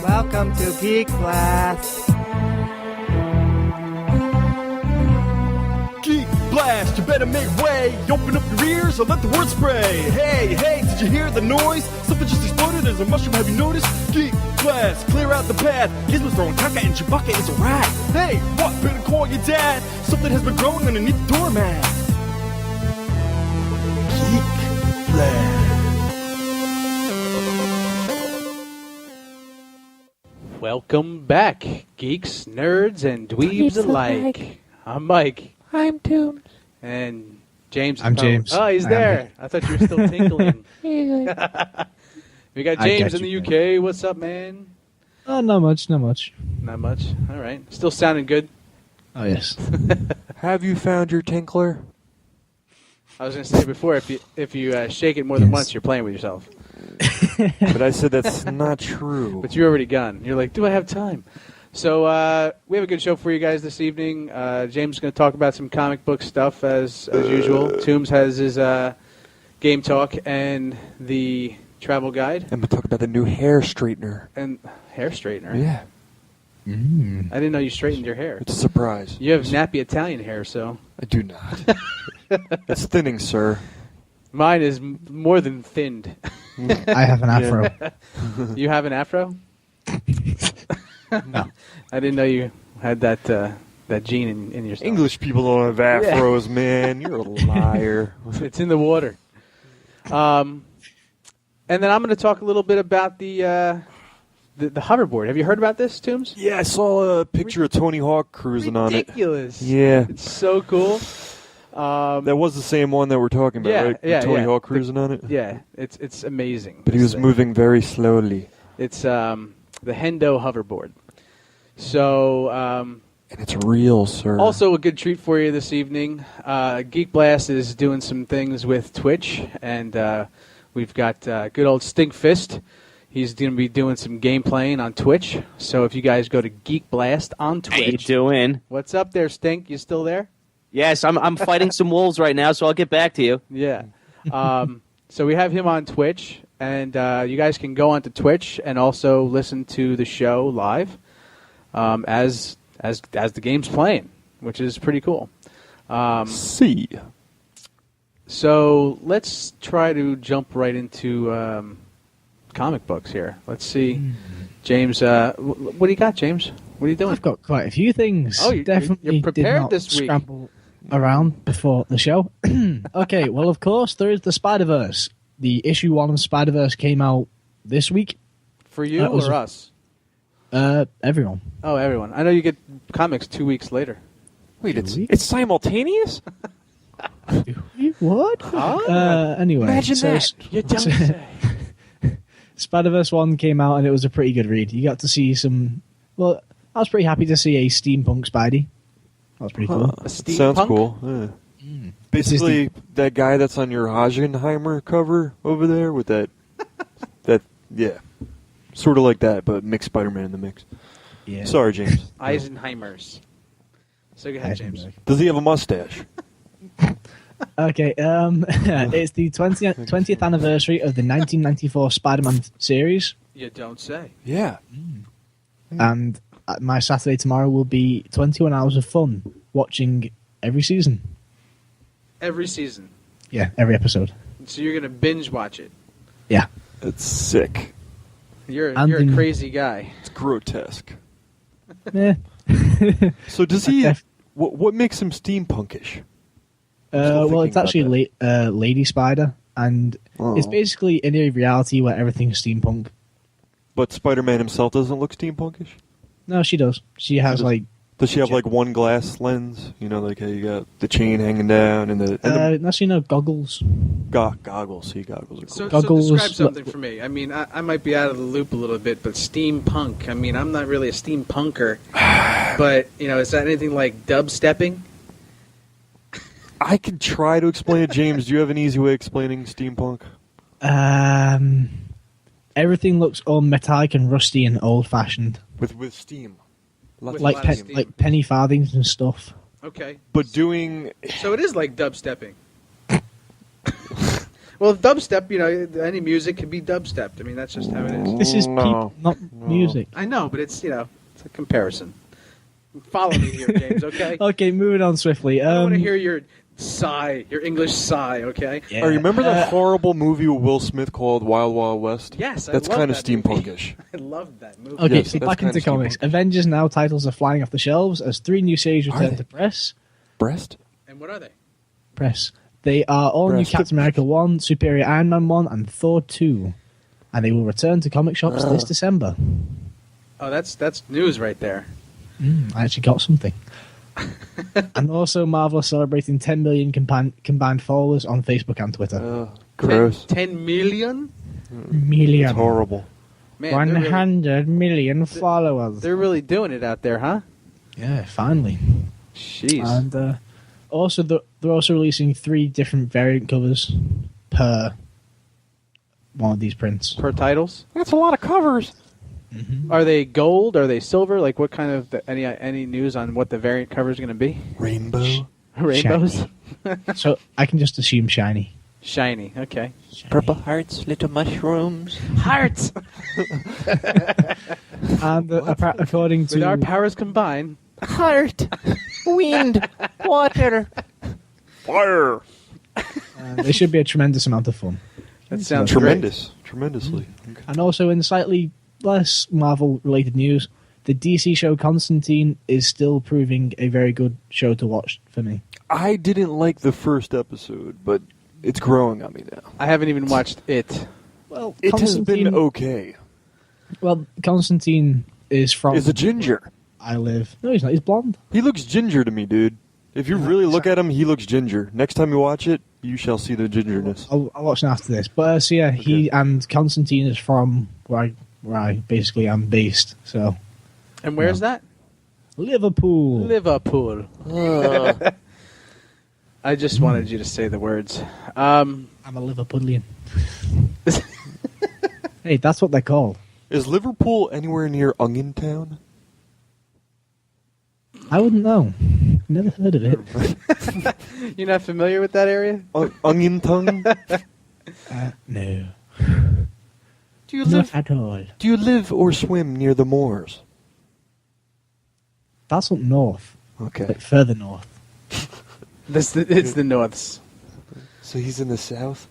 Welcome to Geek Blast. Geek Blast, you better make way. Open up your ears and let the word spray. Hey, hey, did you hear the noise? Something just exploded. There's a mushroom, have you noticed? Geek Blast, clear out the path. Gizmo's throwing caca and Chewbacca is a rat. Hey, what? Better call your dad. Something has been growing underneath the doormat. Geek Blast. Welcome back, geeks, nerds, and dweebs alike. I'm Mike. I'm Tooms. And James. I'm James. Oh, he's there. I thought you were still tinkling. We got James in the UK. What's up, man? Oh, not much. Not much. All right. Still sounding good. Oh, yes. Have you found your tinkler? I was going to say before, if you shake it more than once, you're playing with yourself. But I said that's not true. But you're already gone. You're like, do I have time? So we have a good show for you guys this evening. James is going to talk about some comic book stuff as usual. Toombs has his game talk and the travel guide. I'm going to talk about the new hair straightener. And hair straightener? Yeah. I didn't know you straightened your hair. It's a surprise. You have nappy Italian hair, so. I do not. It's thinning, sir. Mine is more than thinned. I have an afro. You have an afro? No. I didn't know you had that gene in yourself. English people don't have afros, man. You're a liar. It's in the water. And then I'm going to talk a little bit about the hoverboard. Have you heard about this, Toombs? Yeah, I saw a picture of Tony Hawk cruising on it. Ridiculous. Yeah. It's so cool. That was the same one that we're talking about, right? Yeah, Tony yeah. Hawk cruising on it? Yeah, it's amazing. But he was moving very slowly. It's the Hando Hover Board. So, and it's real, sir. also a good treat for you this evening. Geek Blast is doing some things with Twitch, and we've got good old Stinkfist. He's going to be doing some game playing on Twitch. So if you guys go to Geek Blast on Twitch. How you doing? What's up there, Stink? You still there? Yes, I'm fighting some wolves right now, so I'll get back to you. Yeah. So we have him on Twitch, and you guys can go onto Twitch and also listen to the show live as the game's playing, which is pretty cool. See. So let's try to jump right into comic books here. Let's see. James, what do you got, James? What are you doing? I've got quite a few things. Oh, definitely you're prepared did not this week. Scramble around before the show. Okay, well, of course, there is the Spider-Verse. The issue 1 of Spider-Verse came out this week. For you or us? Everyone. Oh, everyone. I know you get comics 2 weeks later. Wait, it's simultaneous? What? Anyway. Imagine so that. You don't say. Spider-Verse 1 came out, and it was a pretty good read. You got to see some... Well, I was pretty happy to see a steampunk Spidey. That was pretty cool. Sounds cool. Yeah. Basically, that guy that's on your Hagenheimer cover over there with that, yeah, sort of like that, but mixed Spider-Man in the mix. Yeah. Sorry, James. Eisenheimers. So go ahead, James. Does he have a mustache? Okay, it's the 20th anniversary of the 1994 Spider-Man series. You don't say. Yeah. And my Saturday tomorrow will be 21 hours of fun watching every season. Every season. Yeah, every episode. So you're going to binge watch it. Yeah. That's sick. You're a crazy guy. It's grotesque. Yeah. So does he... What makes him steampunkish? Well, it's actually Lady Spider, and it's basically in a reality where everything's steampunk. But Spider-Man himself doesn't look steampunkish? No, she does. She has, Does she have, one glass lens? You know, like how you got the chain hanging down and the... actually, no, goggles. Goggles. See, goggles are cool. So describe something for me. I mean, I might be out of the loop a little bit, but steampunk, I mean, I'm not really a steampunker. But, is that anything like dubstepping? I could try to explain it, James. Do you have an easy way of explaining steampunk? Everything looks all metallic and rusty and old-fashioned. With steam. Like penny farthings and stuff. Okay. But doing... So it is like dubstepping. Well, dubstep, any music can be dubstep. I mean, that's just how it is. This is No. not music. I know, but it's it's a comparison. Follow me here, James. Okay. Okay, moving on swiftly. I want to hear your sigh, your English sigh. Okay. Yeah. Oh, remember that horrible movie with Will Smith called Wild Wild West? Yes, That's kind of steampunkish. I loved that movie. Okay, Yes, so that's back into kinda comics. steampunk. Avengers Now titles are flying off the shelves as 3 new series Are return they? to press. Breast? And what are they? They are all new Breast. Captain America 1, Superior Iron Man 1, and Thor 2. And they will return to comic shops this December. Oh, that's news right there. I actually got something. And also, Marvel are celebrating 10 million combined followers on Facebook and Twitter. Gross. 10 million? Million. It's horrible. Man, 100 million followers. they're really doing it out there, huh? Yeah, finally. Jeez. And also, they're also releasing 3 different variant covers per one of these prints. Per titles? That's a lot of covers. Are they gold? Are they silver? Like, what kind of any news on what the variant cover is going to be? Rainbow. Rainbows, So I can just assume shiny. shiny. Okay. Purple hearts, little mushrooms. Hearts. And according With our to powers combined. Heart. Wind. Water. Fire. they should be a tremendous amount of fun. That sounds Tremendous. Tremendously. Okay. And also, in slightly less Marvel-related news, the DC show Constantine is still proving a very good show to watch for me. I didn't like the first episode, but it's growing on me now. I haven't even watched it. Well, It has been okay. Well, Constantine is from... Is a ginger. I live... No, he's not. He's blonde. He looks ginger to me, dude. If you really look at him, he looks ginger. Next time you watch it, you shall see the gingerness. I'll watch it after this. But, so yeah, he and Constantine is from where I basically am based. So, And where's that? Liverpool. Liverpool. I just wanted you to say the words. I'm a Liverpudlian. Hey, that's what they're called. Is Liverpool anywhere near Uniontown? I wouldn't know. Never heard of it. You're not familiar with that area? Uniontown? No. Do you Not live? at all. Do you live or swim near the moors? That's up north. Okay. Like further north. It's the Norths. So he's in the south,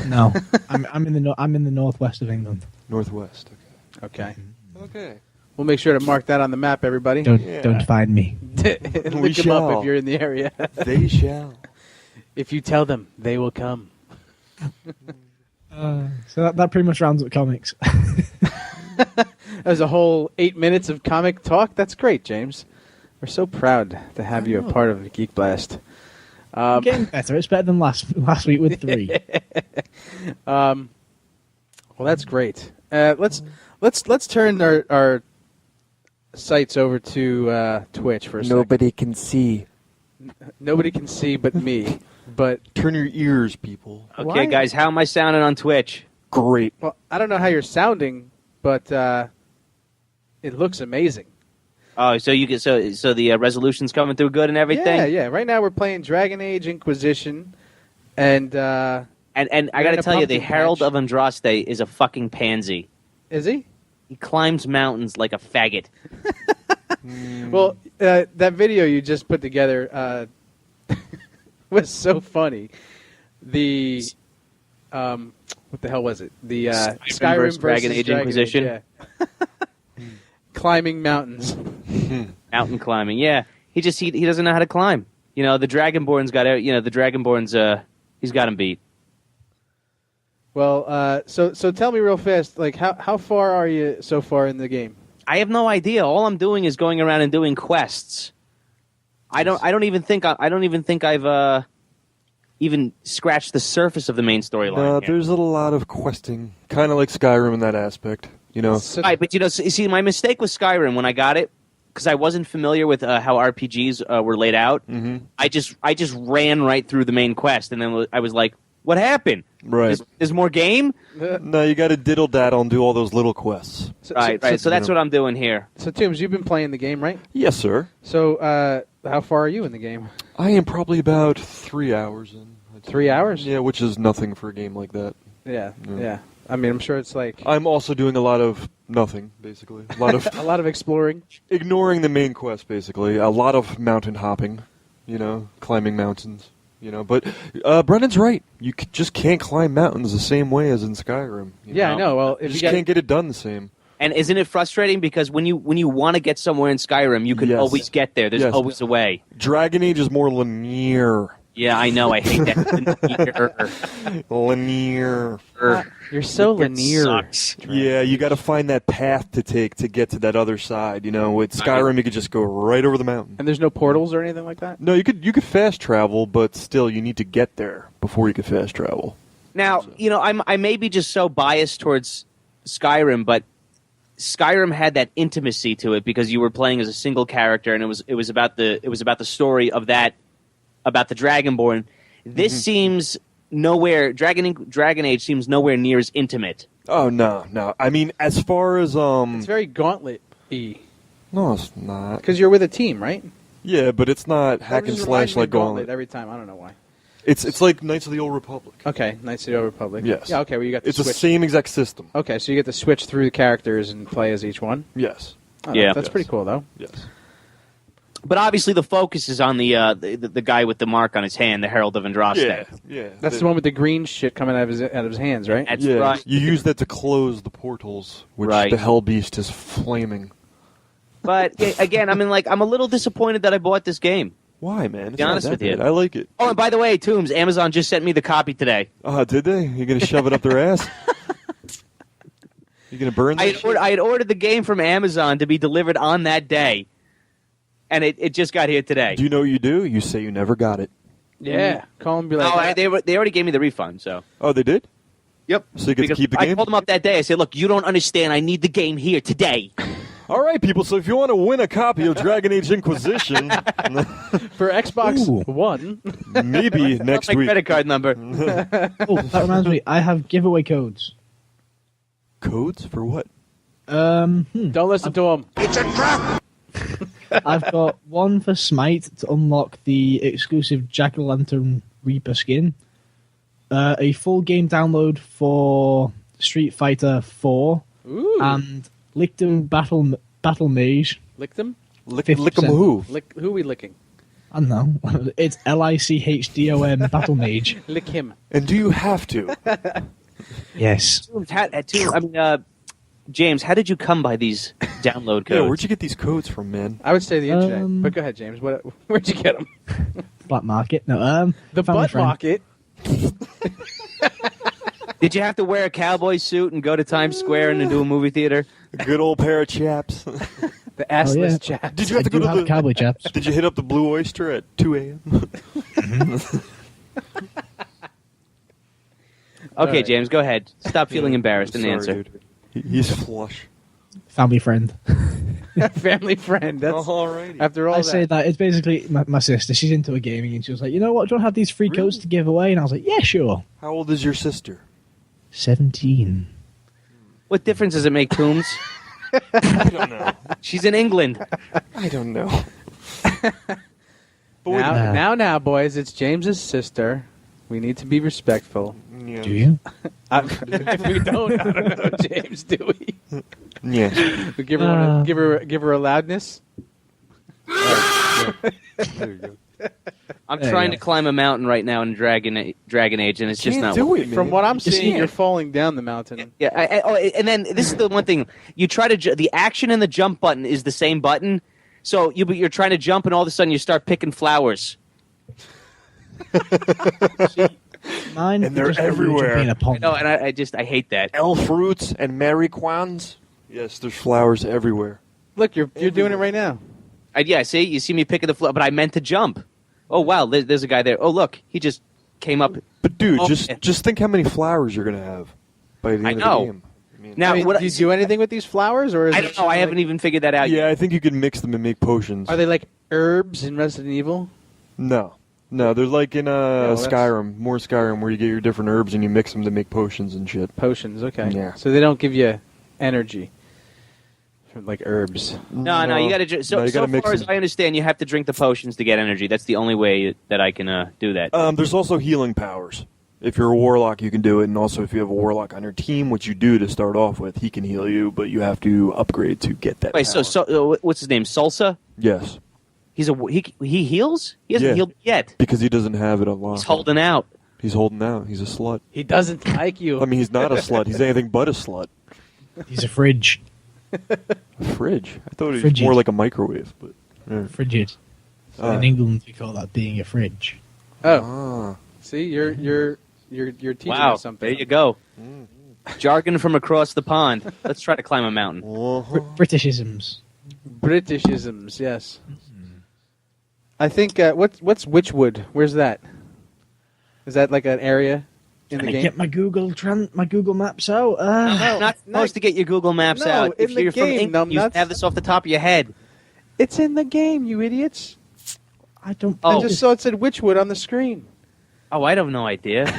No, I'm in the northwest of England. northwest. Okay. Okay. We'll make sure to mark that on the map, everybody. Don't find me. Look them up shall. if you're in the area. They shall. If you tell them, they will come. So that pretty much rounds up comics. There's a whole 8 minutes of comic talk. That's great, James. We're so proud to have you a part of Geek Blast. Getting better. It's better than last week with 3. Well, that's great. Let's turn our sites over to Twitch for a second. Nobody can see. Nobody can see but me. But Turn your ears, people. Okay, Why? guys, how am I sounding on Twitch? Great. well, I don't know how you're sounding, but it looks amazing. Oh, so you get so the resolution's coming through good and everything. Yeah. Right now we're playing Dragon Age Inquisition, and And I You're got in to a tell you, the pumpkin Herald patch. of Andraste is a fucking pansy. is he? He climbs mountains like a faggot. Well, that video you just put together was so funny. The what the hell was it? The Skyrim versus Dragon Age Inquisition. yeah. Climbing mountains. Mountain climbing, yeah. He doesn't know how to climb. You know, the Dragonborn's got it. You know, the Dragonborn's he's got him beat. Well, so tell me real fast, like how far are you so far in the game? I have no idea. All I'm doing is going around and doing quests. I don't even think I've even scratched the surface of the main storyline. No, here. there's a lot of questing, kind of like Skyrim in that aspect. You know, So- Right, but see, my mistake with Skyrim when I got it, because I wasn't familiar with how RPGs were laid out. Mm-hmm. I just ran right through the main quest, and then I was like, "What happened? right? There's more game?" No, you got to diddle daddle and do all those little quests. Right. So that's what I'm doing here. So Toombs, you've been playing the game, right? Yes, sir. So how far are you in the game? I am probably about 3 hours in, I'd 3 hours? Yeah, which is nothing for a game like that. Yeah, Yeah. yeah. I mean, I'm sure it's like I'm also doing a lot of nothing, basically. A lot of a lot of exploring. ignoring the main quest, basically. A lot of mountain hopping, climbing mountains, But Brendan's right. You just can't climb mountains the same way as in Skyrim. Yeah, I know. Well, You if just you can't get it done the same. And isn't it frustrating because when you want to get somewhere in Skyrim, you can Yes. always get there. There's Yes. always a way. Dragon Age is more linear. Yeah, I know. I hate that. Linear. you're so It linear. sucks. Yeah, you got to find that path to take to get to that other side. With Skyrim, you could just go right over the mountain. And there's no portals or anything like that? No, you could fast travel, but still, you need to get there before you could fast travel. Now, I may be just so biased towards Skyrim, but Skyrim had that intimacy to it because you were playing as a single character, and it was about the story of that about the Dragonborn. This seems nowhere. Dragon Age seems nowhere near as intimate. Oh no. I mean, as far as It's very Gauntlet-y. no, it's not. Because you're with a team, right? Yeah, but it's not hack That and just slash reminds me like of Gauntlet Gauntlet. every time. I don't know why. It's like Knights of the Old Republic. Okay, Knights of the Old Republic. Yes. Yeah, okay, well, you got the It's the switch. same exact system. Okay, so you get to switch through the characters and play as each one? Yes. Oh, Yeah. That's pretty cool, though. Yes. But obviously, the focus is on the guy with the mark on his hand, the Herald of Andraste. Yeah. That's the one with the green shit coming out of his hands, right? That's Yeah, right. you use that to close the portals, which Right. the Hell Beast is flaming. But again, I'm a little disappointed that I bought this game. Why, man? It's Be not honest that with you. bad. I like it. Oh, and by the way, Toombs, Amazon just sent me the copy today. Did they? You gonna shove it up their ass? You gonna burn that shit? I had ordered the game from Amazon to be delivered on that day, and it just got here today. Do you know what you do? You say you never got it. Yeah. Call him and be like, they already gave me the refund, so. Oh, they did? Yep. So you get to Because keep the I game? called them up that day. I said, look, you don't understand. I need the game here today. All right, people. So if you want to win a copy of Dragon Age Inquisition, for Xbox Ooh. One. maybe next My week. credit card number. Oh, that reminds me. I have giveaway codes. Codes for what? Don't listen to him. I've got one for Smite to unlock the exclusive Jack-o'-lantern Reaper skin. A full game download for Street Fighter 4. Ooh. And Lictum Battle Mage. Lick them? Lick 50%. 'em who? Lick, who are we licking? I don't know. It's LICHDOM Battle Mage. Lick him. And do you have to? Yes. James, how did you come by these download codes? Yeah, where'd you get these codes from, man? I would say the internet. Um, But go ahead, James. Where'd you get them? Black Market. No, The family butt friend. rocket. Did you have to wear a cowboy suit and go to Times Square and do a movie theater? A good old pair of chaps. The assless yeah. chaps. Did you have I to go do to have the cowboy chaps. Did you hit up the Blue Oyster at 2 a.m.? Okay, right. James, go ahead. Stop feeling embarrassed and Sorry, answer. dude. He's flush. Family friend. Family friend. That's Alrighty. after all I that. say that it's basically my sister. She's into a gaming, and she was like, "You know what? Do you want to have these free codes to give away?" And I was like, "Yeah, sure." How old is your sister? 17. What difference does it make, Toombs? I don't know. She's in England. I don't know. But wait, Now, boys, it's James's sister. We need to be respectful. yeah. Do you? If we don't, I don't know, James. Do we? Yeah. We give her give her a loudness. There you go. I'm There trying you to go. climb a mountain right now in Dragon Age, and it's just Can't not do working. it, man. From what I'm Just seeing, can't. you're falling down the mountain. Yeah, and then this is the one thing. You try to the action and the jump button is the same button, so you're trying to jump, and all of a sudden you start picking flowers. Mine. And they're just got you everywhere. jumping in a pond. No, and I hate that. Elf fruits and marijuans. Yes, there's flowers everywhere. Look, you're doing it right now. Yeah, see, you see me picking the flower, but I meant to jump. Oh wow, there's a guy there. Oh look, he just came up. But dude, Oh, just man. just think how many flowers you're gonna have by the I end know. of the game. I mean, Now, I mean, what do you do anything with these flowers, or is I it don't know. I haven't even figured that out yeah, yet. I think you could mix them and make potions. Are they like herbs in Resident Evil? No, they're like in well, that's- Skyrim, more Skyrim, where you get your different herbs and you mix them to make potions and shit. Potions, okay. Yeah. So they don't give you energy. like herbs. No, you got to. So far as I understand, you have to drink the potions to get energy. That's the only way that I can do that. There's also healing powers. If you're a warlock, you can do it, and also if you have a warlock on your team, which you do to start off with, he can heal you, but you have to upgrade to get that. Wait, power. so what's his name? Salsa? Yes. He heals? He hasn't healed yet. Because he doesn't have it unlocked. He's holding out. He's holding out. He's a slut. He doesn't like you. I mean, he's not a slut. He's anything but a slut. He's a fridge. A fridge? I thought it was Frigid. more like a microwave. But Frigid. In England, we call that being a fridge. Oh, see, you're teaching Wow, us something. there you go. Jargon from across the pond. Let's try to climb a mountain. Britishisms. Britishisms, yes. I think what's Witchwood? Where's that? Is that like an area in the Can I game? get my Google Maps out? Not supposed to get your Google Maps No, out. in If the you're from game, England, you numbnuts. have this off the top of your head. It's in the game, you idiots. I don't. Oh. I just saw it said Witchwood on the screen. Oh, I have no idea.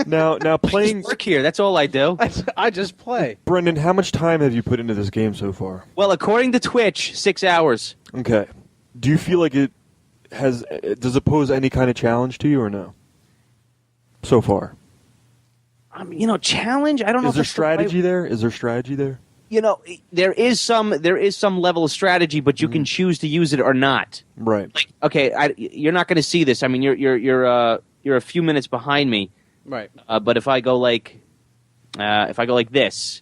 now playing... Just work here. That's all I do. I just play. Brendan, how much time have you put into this game so far? Well, according to Twitch, 6 hours. Okay. Do you feel like it has... Does it pose any kind of challenge to you or no? So far. Challenge? I don't know. Is there strategy there? Is there strategy there? There is some level of strategy, but you can choose to use it or not. Right. Like, okay, you're not going to see this. I mean, you're a few minutes behind me. Right. But if I go like this,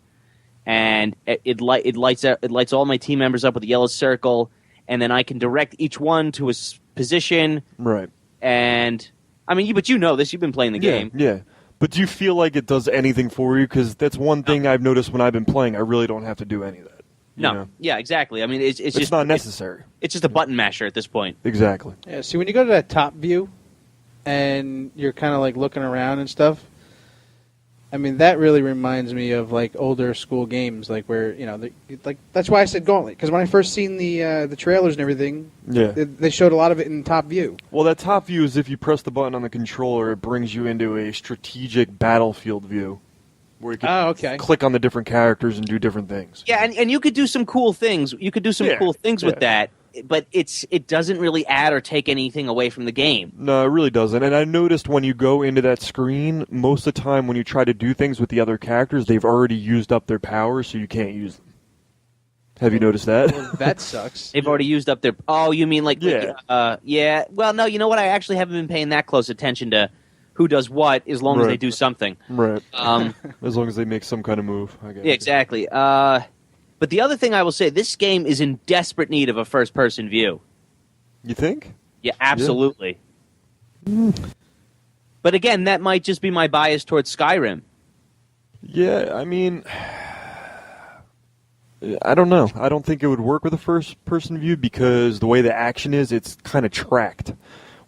and it lights all my team members up with a yellow circle, and then I can direct each one to a position. Right. And I mean, but you know this. You've been playing the game. Yeah. But do you feel like it does anything for you? Because that's one thing I've noticed when I've been playing. I really don't have to do any of that. No. know? Yeah, exactly. I mean, it's just not necessary. It's just a button masher at this point. Exactly. Yeah. See, when you go to that top view, and you're kind of like looking around and stuff. I mean, that really reminds me of like older school games, like where like that's why I said Gauntlet, because when I first seen the trailers and everything, they showed a lot of it in top view. Well, that top view is if you press the button on the controller, it brings you into a strategic battlefield view, where you can click on the different characters and do different things. Yeah, and you could do some cool things. You could do some cool things with that. But it doesn't really add or take anything away from the game. No, it really doesn't. And I noticed when you go into that screen, most of the time when you try to do things with the other characters, they've already used up their powers, so you can't use them. Have you noticed that? Well, that sucks. They've already used up their... Oh, you mean like... yeah. Well, no, you know what? I actually haven't been paying that close attention to who does what, as long as they do something. Right. As long as they make some kind of move, I guess. Yeah, exactly. But the other thing I will say, this game is in desperate need of a first-person view. You think? Yeah, absolutely. Yeah. But again, that might just be my bias towards Skyrim. Yeah, I mean, I don't know. I don't think it would work with a first-person view because the way the action is, it's kind of tracked.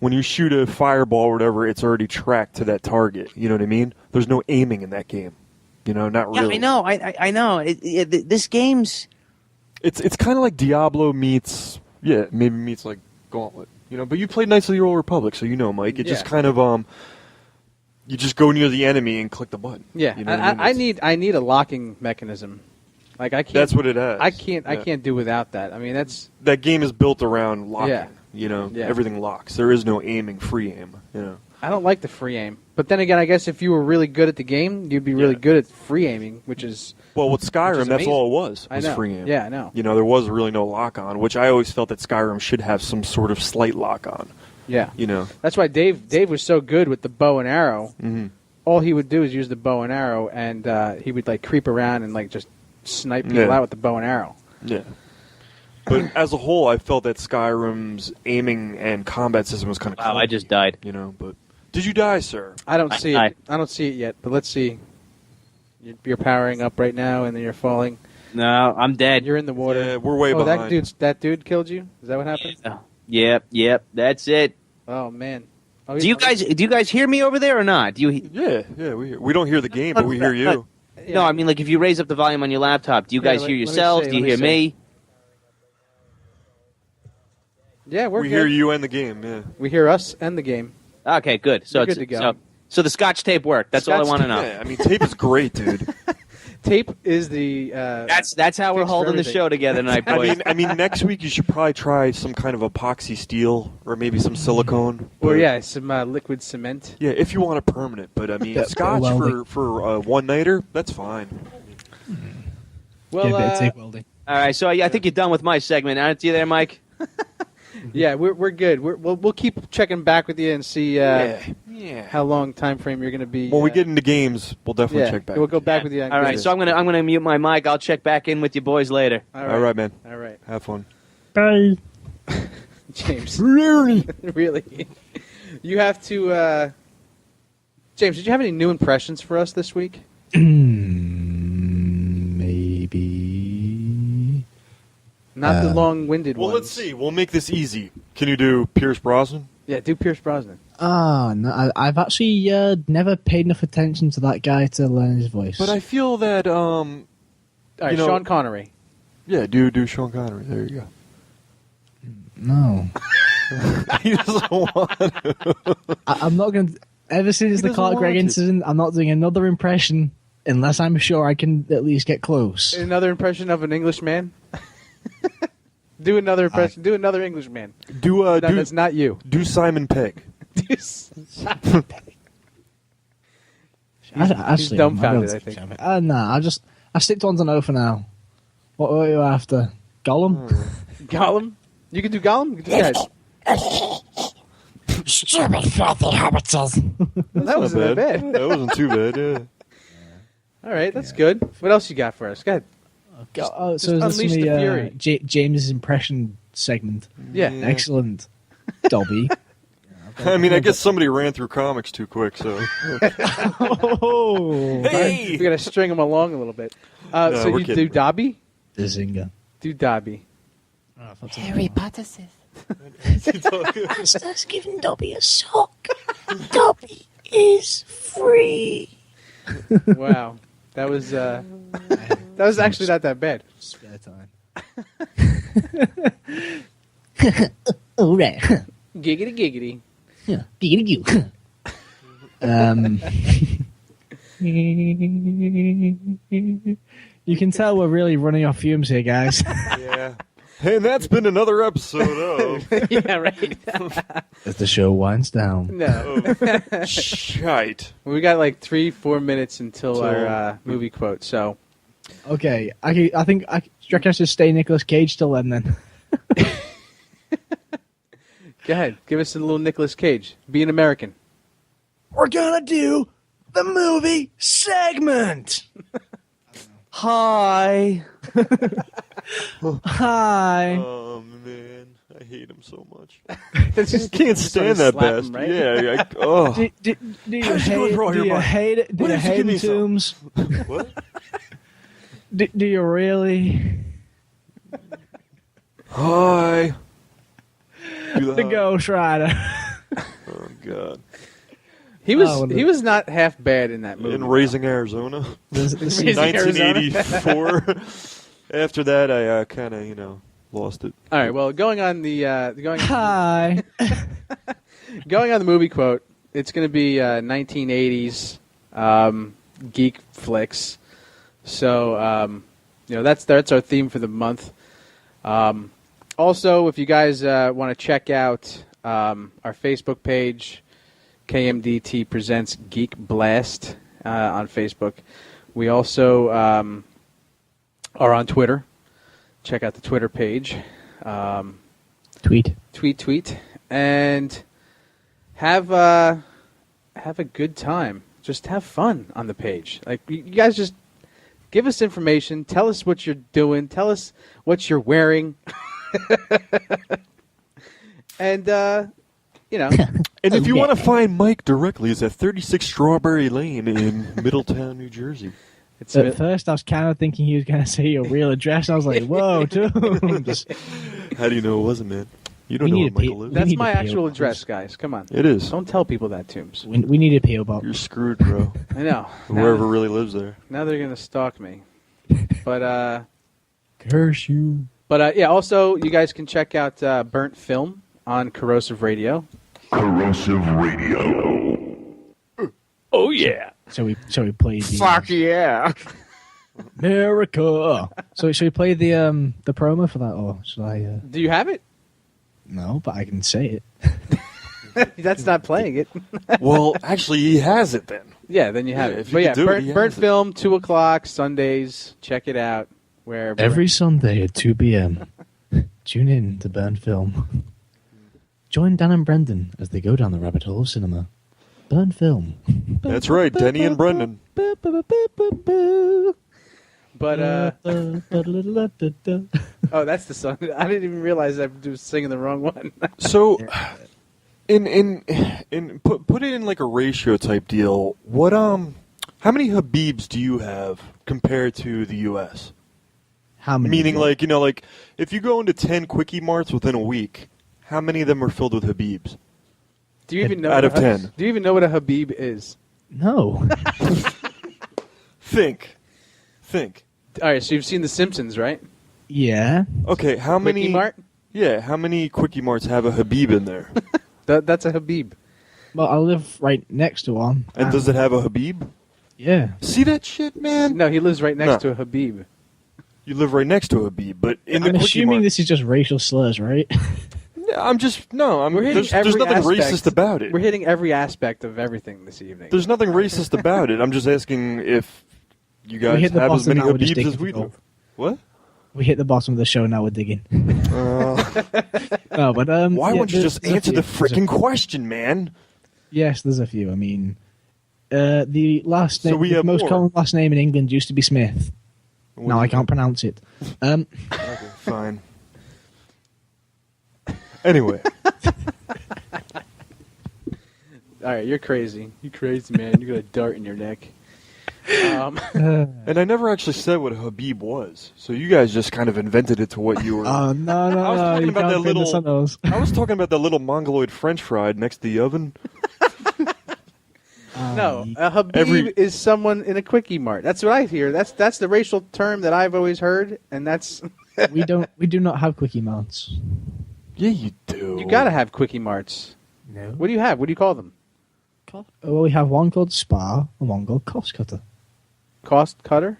When you shoot a fireball or whatever, it's already tracked to that target. You know what I mean? There's no aiming in that game. Not really. Yeah, I know. This game's... It's kind of like Diablo meets... Yeah, maybe meets like Gauntlet. But you played Knights of the Old Republic, so Mike. It just kind of... You just go near the enemy and click the button. Yeah, I need a locking mechanism. Like I can't... That's what it has. I can't do without that. I mean, that's... That game is built around locking. Yeah. Everything locks. There is no aiming, free aim. I don't like the free aim. But then again, I guess if you were really good at the game, you'd be really good at free aiming, which is... Well, with Skyrim, that's all it was I know. free aim. Yeah, I know. There was really no lock-on, which I always felt that Skyrim should have some sort of slight lock-on. Yeah. That's why Dave was so good with the bow and arrow. Mm-hmm. All he would do is use the bow and arrow, and he would like creep around and like just snipe people out with the bow and arrow. Yeah. But as a whole, I felt that Skyrim's aiming and combat system was kind of Wow, I just died. But... Did you die, sir? I don't see it. I don't see it yet, but let's see. You're powering up right now, and then you're falling. No, I'm dead. You're in the water. Yeah, we're way behind. That dude killed you? Is that what happened? Yep, that's it. Oh man. Oh, do you guys hear me over there or not? Do you? Yeah, we don't hear the game, but we hear you. No, I mean like if you raise up the volume on your laptop, do you guys hear yourselves? Do you hear me? Yeah, we hear you and the game. Yeah, we hear us and the game. Okay, good. So it's good to go. So the Scotch tape worked. That's all I want to know. Yeah, I mean tape is great, dude. Tape is the. That's how we're fix for holding the everything. show together tonight, boys. I mean, next week you should probably try some kind of epoxy steel or maybe some silicone. Or But- yeah, some liquid cement. Yeah, if you want it permanent. But I mean, Yeah, scotch welding. for a one-nighter, that's fine. Well, yeah, a bit of TIG welding. All right, so I think you're done with my segment, aren't you there, Mike? yeah, we're good. We'll keep checking back with you and see Yeah. how long time frame you're going to be. When we get into games, we'll definitely yeah, check back. we'll go back with you. On All right, games. so I'm gonna mute my mic. I'll check back in with you boys later. All All right, man. All right, Have fun. Bye. James. Really? really, you have to. James, did you have any new impressions for us this week? Maybe. Not the long-winded Well, ones. let's see. We'll make this easy. Can you do Pierce Brosnan? Yeah, do Pierce Brosnan. Ah, no, I've actually never paid enough attention to that guy to learn his voice. But I feel that, All right, You know- Sean Connery. yeah, do Sean Connery. There you go. No. He doesn't want to. I'm not going to... Ever since the doesn't Clark Gregg want to. incident, I'm not doing another impression unless I'm sure I can at least get close. Another impression of an Englishman. Do another impression. Do another Englishman. Do No, that's not you. do Simon Pegg. He's Actually, dumbfounded, I'm I think. Nah, I stick to one to know for now. What are you after? Gollum? Gollum. You can do Gollum. You can do guys. Stupid filthy hobbitses. That wasn't that bad. That wasn't too bad. Yeah. All right, that's good. What else you got for us? Go ahead. Oh, Just so is this unleash me, the fury. James's impression segment? Yeah. Excellent. Dobby. I mean, I guess somebody ran through comics too quick, so. Oh, Hey! We gotta string them along a little bit. No, So we're you kidding. do Dobby? the zinger. Do Dobby. Harry Potter says. Starts giving Dobby a sock. Dobby is free. Wow, that was actually not that bad. Spare time. All right. Giggity giggity. Yeah. Giggity You can tell we're really running off fumes here, guys. Yeah. And that's been another episode of Yeah, right. As the show winds down. No, Shite. we got like 3-4 minutes until So- our movie quote. So Okay, I think I reckon I should stay Nicolas Cage till then. go ahead, give us a little Nicolas Cage. Be an American. We're gonna do the movie segment. Hi. Hi. Oh, man. I hate him so much. It's just Can't stand that slap him, bastard. right? Yeah. Oh. Do you How's it going hate? for all Do your you money? hate it? Do Why you don't you give hate me him, some? Tombs? What? Do you really? Hi. Do The Ghost Rider. Oh, God. He was Oh, no. he was not half bad in that movie. In Raising Arizona. Raising Arizona. 1984. After that, I kind of, lost it. All right. Well, going on the Hi. going on the movie quote, it's going to be 1980s geek flicks. So that's our theme for the month. Also, if you guys want to check out our Facebook page, KMDT presents Geek Blast on Facebook. We also are on Twitter. Check out the Twitter page. Tweet. Tweet, and have a good time. Just have fun on the page. Like you guys, just give us information. Tell us what you're doing. Tell us what you're wearing. And And if you want to find Mike directly, it's at 36 Strawberry Lane in Middletown, New Jersey. it's At first, I was kind of thinking he was going to say your real address. I was like, "Whoa, Tombs!" How do you know it wasn't, man? You don't We know need where a Michael lives. We that's need my to pay actual bills. address, guys. Come on, It is. don't tell people that, Tombs. We need a PO box. You're screwed, bro. I know. Whoever really lives there. Now they're gonna stalk me. But Curse you. yeah. Also, you guys can check out Burnt Film on Corrosive Radio. Corrosive Radio. Oh yeah. So we played the Fuck yeah. America. So should we play the promo for that, or should I? Do you have it? No, but I can say it. That's not playing it. Well, actually, he has it then. Yeah, then you have Yeah, it. if you But yeah, could do it, he Burnt has it. Film, 2 o'clock, Sundays. Check it out. Wherever. Every Sunday at 2 p.m. Tune in to Burn Film. Join Dan and Brendan as they go down the rabbit hole of cinema. Burn Film. That's right, Denny and Brendan. But, oh, that's the song. I didn't even realize I was singing the wrong one. So, in put it in like a ratio type deal. What how many Habibs do you have compared to the U.S.? How many? Meaning, like if you go into 10 Quickie Marts within a week, how many of them are filled with Habibs? Do you even know Out what of 10. Do you even know what a Habib is? No. Think. All right, so you've seen The Simpsons, right? Yeah. Okay, how many? Quickie Mart? Yeah, how many Quickie Marts have a Habib in there? That's a Habib. Well, I live right next to one. And does it have a Habib? Yeah. See that shit, man? No, he lives right next No. to a Habib. You live right next to a Habib, but in the I'm Quickie assuming Mart, this is just racial slurs, right? I'm We're hitting there's every nothing aspect. racist about it. We're hitting every aspect of everything this evening. There's nothing racist about it. I'm just asking if you guys hit the have as bottom, many now we're just Habibs digging as we for do. gold. What? We hit the bottom of the show, now we're digging. No, but Why yeah, won't you there's- just there's a answer few. the freaking question, man? Yes, there's a few. I mean, the last So name, we the have most more. common last name in England used to be Smith. Now I can't pronounce it. Okay, fine. Anyway, All right, you're crazy. You crazy, man. You got a dart in your neck. and I never actually said what a Habib was, so you guys just kind of invented it to what you were. Oh no, I was talking you about can't that pin this little- on those. I was talking about that little mongoloid French fry next to the oven. No, a Habib Every- is someone in a Quickie Mart. That's what I hear. That's the racial term that I've always heard, and that's we do not have Quickie Marts. Yeah, you do. you got to have Quickie Marts. No. What do you have? What do you call them? Well, we have one called Spar and one called Cost Cutter. Cost cutter?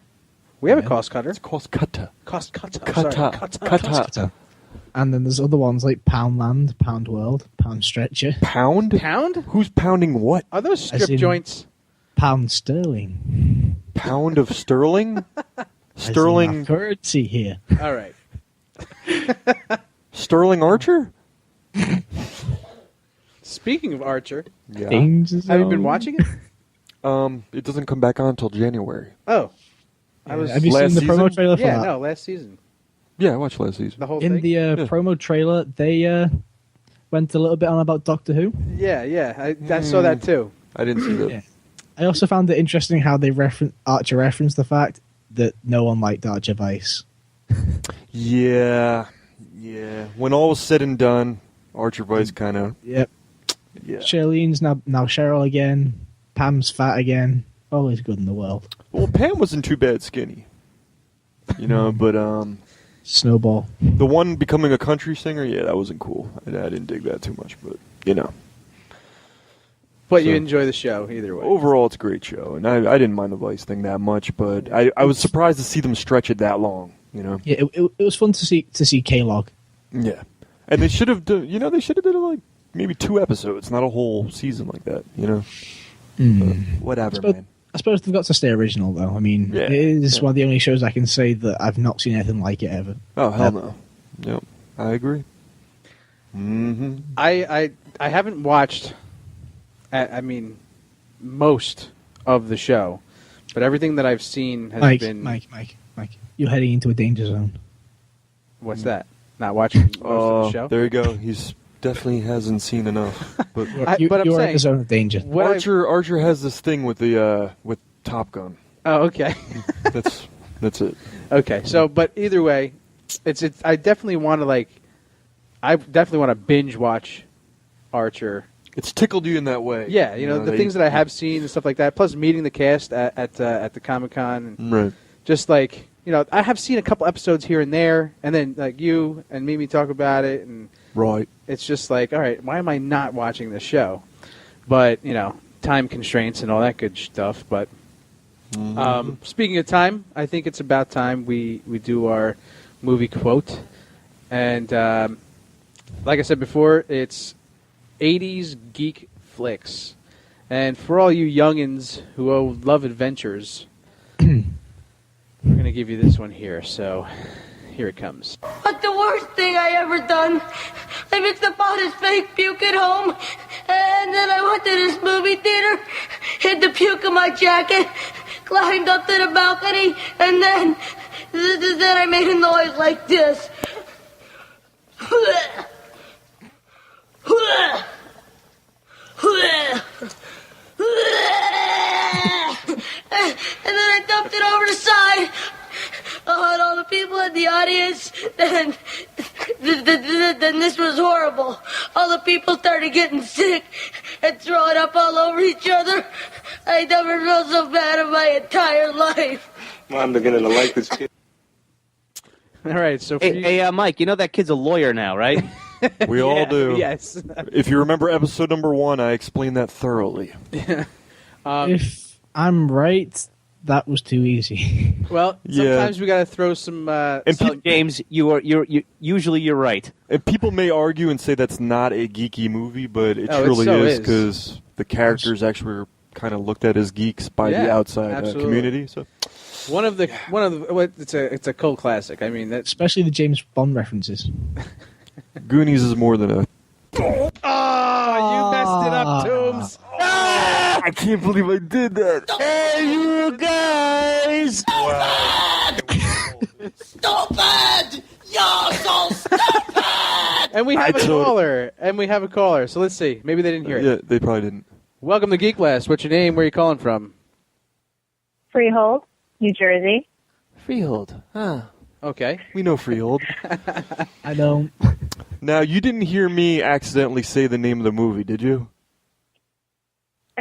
We have a Yeah. cost cutter. It's called kata. Cost cutter. Kata. Sorry, cutter. Kata. Cost Cutter. And then there's other ones like Poundland, Pound World, Pound Stretcher, Pound? Pound? Who's pounding what? Are those As strip in- joints? Pound Sterling. Pound of sterling? As in our Sterling? Uh, currency here. All right. Sterling Archer? Speaking of Archer, Yeah. Danger have you been Zone. watching it? It doesn't come back on until January. Oh, I was. Have you Last seen the promo season? trailer for Yeah, that? no, last season, Yeah, I watched last season. the whole In thing. the promo trailer, they went a little bit on about Doctor Who. Yeah, I saw that too. I didn't see that. Yeah. I also found it interesting how they Archer referenced the fact that no one liked Archer Vice. Yeah. When all was said and done, Archer Vice kind of. Yep. Yeah. Charlene's now Cheryl again. Pam's fat again. Always good in the world. Well, Pam wasn't too bad skinny. You know, but Snowball. the one becoming a country singer, yeah, that wasn't cool. I didn't dig that too much, but you know. But you So- enjoy the show either way. Overall, it's a great show, and I didn't mind the Vice thing that much, but I was surprised to see them stretch it that long. You know. Yeah, it was fun to see K-Log. Yeah, and they should have done. You know, they should have done like maybe 2 episodes, not a whole season like that. You know. Whatever, man. I suppose they've got to stay original, though. I mean, Yeah, it is yeah. one of the only shows I can say that I've not seen anything like it ever. Oh hell no. Yep, I agree. Mm-hmm. I haven't watched. I mean, most of the show, but everything that I've seen has been. Mike, you're heading into a danger zone. What's that? Not watching most of the show. There you go. He's definitely hasn't seen enough. But But I'm You're in saying- the zone of danger. What I've- Archer has this thing with the with Top Gun. Oh, okay. That's it. Okay. So, but either way, it's. I definitely want to I definitely want to binge watch Archer. It's tickled you in that way. Yeah, you know the they- things that I have seen and stuff like that. Plus meeting the cast at the Comic-Con and Right. just like I have seen a couple episodes here and there, and then like you and Mimi talk about it, and Right. it's just like, all right, why am I not watching this show? But time constraints and all that good stuff. But Speaking of time, I think it's about time we do our movie quote. And like I said before, it's 80s geek flicks. And for all you youngins who love adventures, we're going to give you this one here. So here it comes. But the worst thing I ever done, I mixed up all this fake puke at home, and then I went to this movie theater, hid the puke in my jacket, climbed up to the balcony, and then I made a noise like this. And then I dumped it over the side. And all the people in the audience, then this was horrible. All the people started getting sick and throwing up all over each other. I never felt so bad in my entire life. I'm beginning to like this kid. All right, so for Hey, Mike, you know that kid's a lawyer now, right? We all do. Yes. If you remember episode number 1, I explained that thoroughly. If I'm right, that was too easy. Well, Yeah. sometimes we got to throw some. And So, James, you're usually you're right. And people may argue and say that's not a geeky movie, but it Oh, it truly so is is. because the characters actually were kind of looked at as geeks by the Yeah, outside absolutely. community. So one of the it's a cult classic. I mean that's Especially the James Bond references. Goonies is more than a. you messed it up, Toombs. I can't believe I did that. Hey, you guys! Stupid! You're so stupid! And we have I a told- caller. So let's see. Maybe they didn't hear it. Yeah, they probably didn't. Welcome to Geek Blast. What's your name? Where are you calling from? Freehold, New Jersey. Freehold. Okay. We know Freehold. I don't. Now, you didn't hear me accidentally say the name of the movie, did you?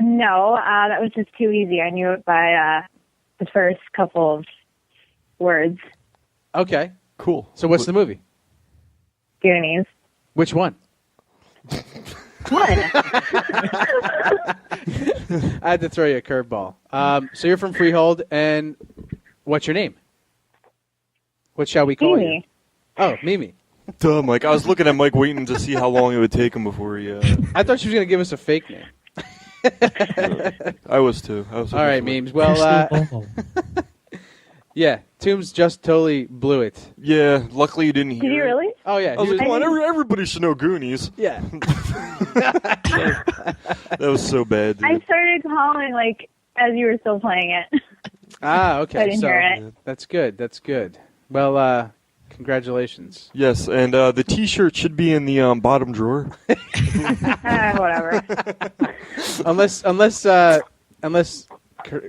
No, that was just too easy. I knew it by the first couple of words. Okay. Cool. So what's the movie? Goonies. Which one? What? I had to throw you a curveball. So you're from Freehold, and what's your name? What shall we call you? Mimi. Oh, Mimi. Duh, Mike. I was looking at Mike waiting to see how long it would take him before he... I thought she was going to give us a fake name. I was too. All right, memes. Well, Crystal ball. yeah, Toombs just totally blew it. Yeah, luckily you didn't hear Did you it. really? Oh yeah, I was he like, come on, everybody should know Goonies. yeah. That was so bad, dude. I started calling like as you were still playing it. Ah, okay. I didn't so hear it. that's good. That's good. Well, congratulations. Yes, and the T-shirt should be in the bottom drawer. Whatever. unless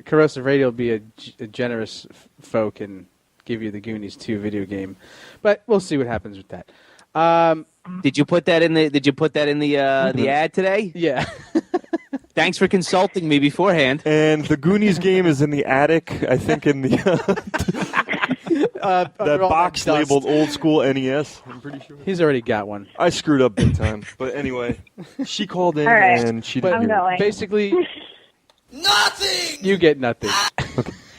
Corrosive Radio will be a generous folk and give you the Goonies 2 video game, but we'll see what happens with that. Did you put that in the ad today? Yeah. Thanks for consulting me beforehand. And the Goonies game is in the attic, I think, in the that box labeled old school NES. I'm pretty sure. He's already got one. I screwed up big time, but anyway, she called in All right. and she But didn't hear it. going. basically, Nothing! you get nothing.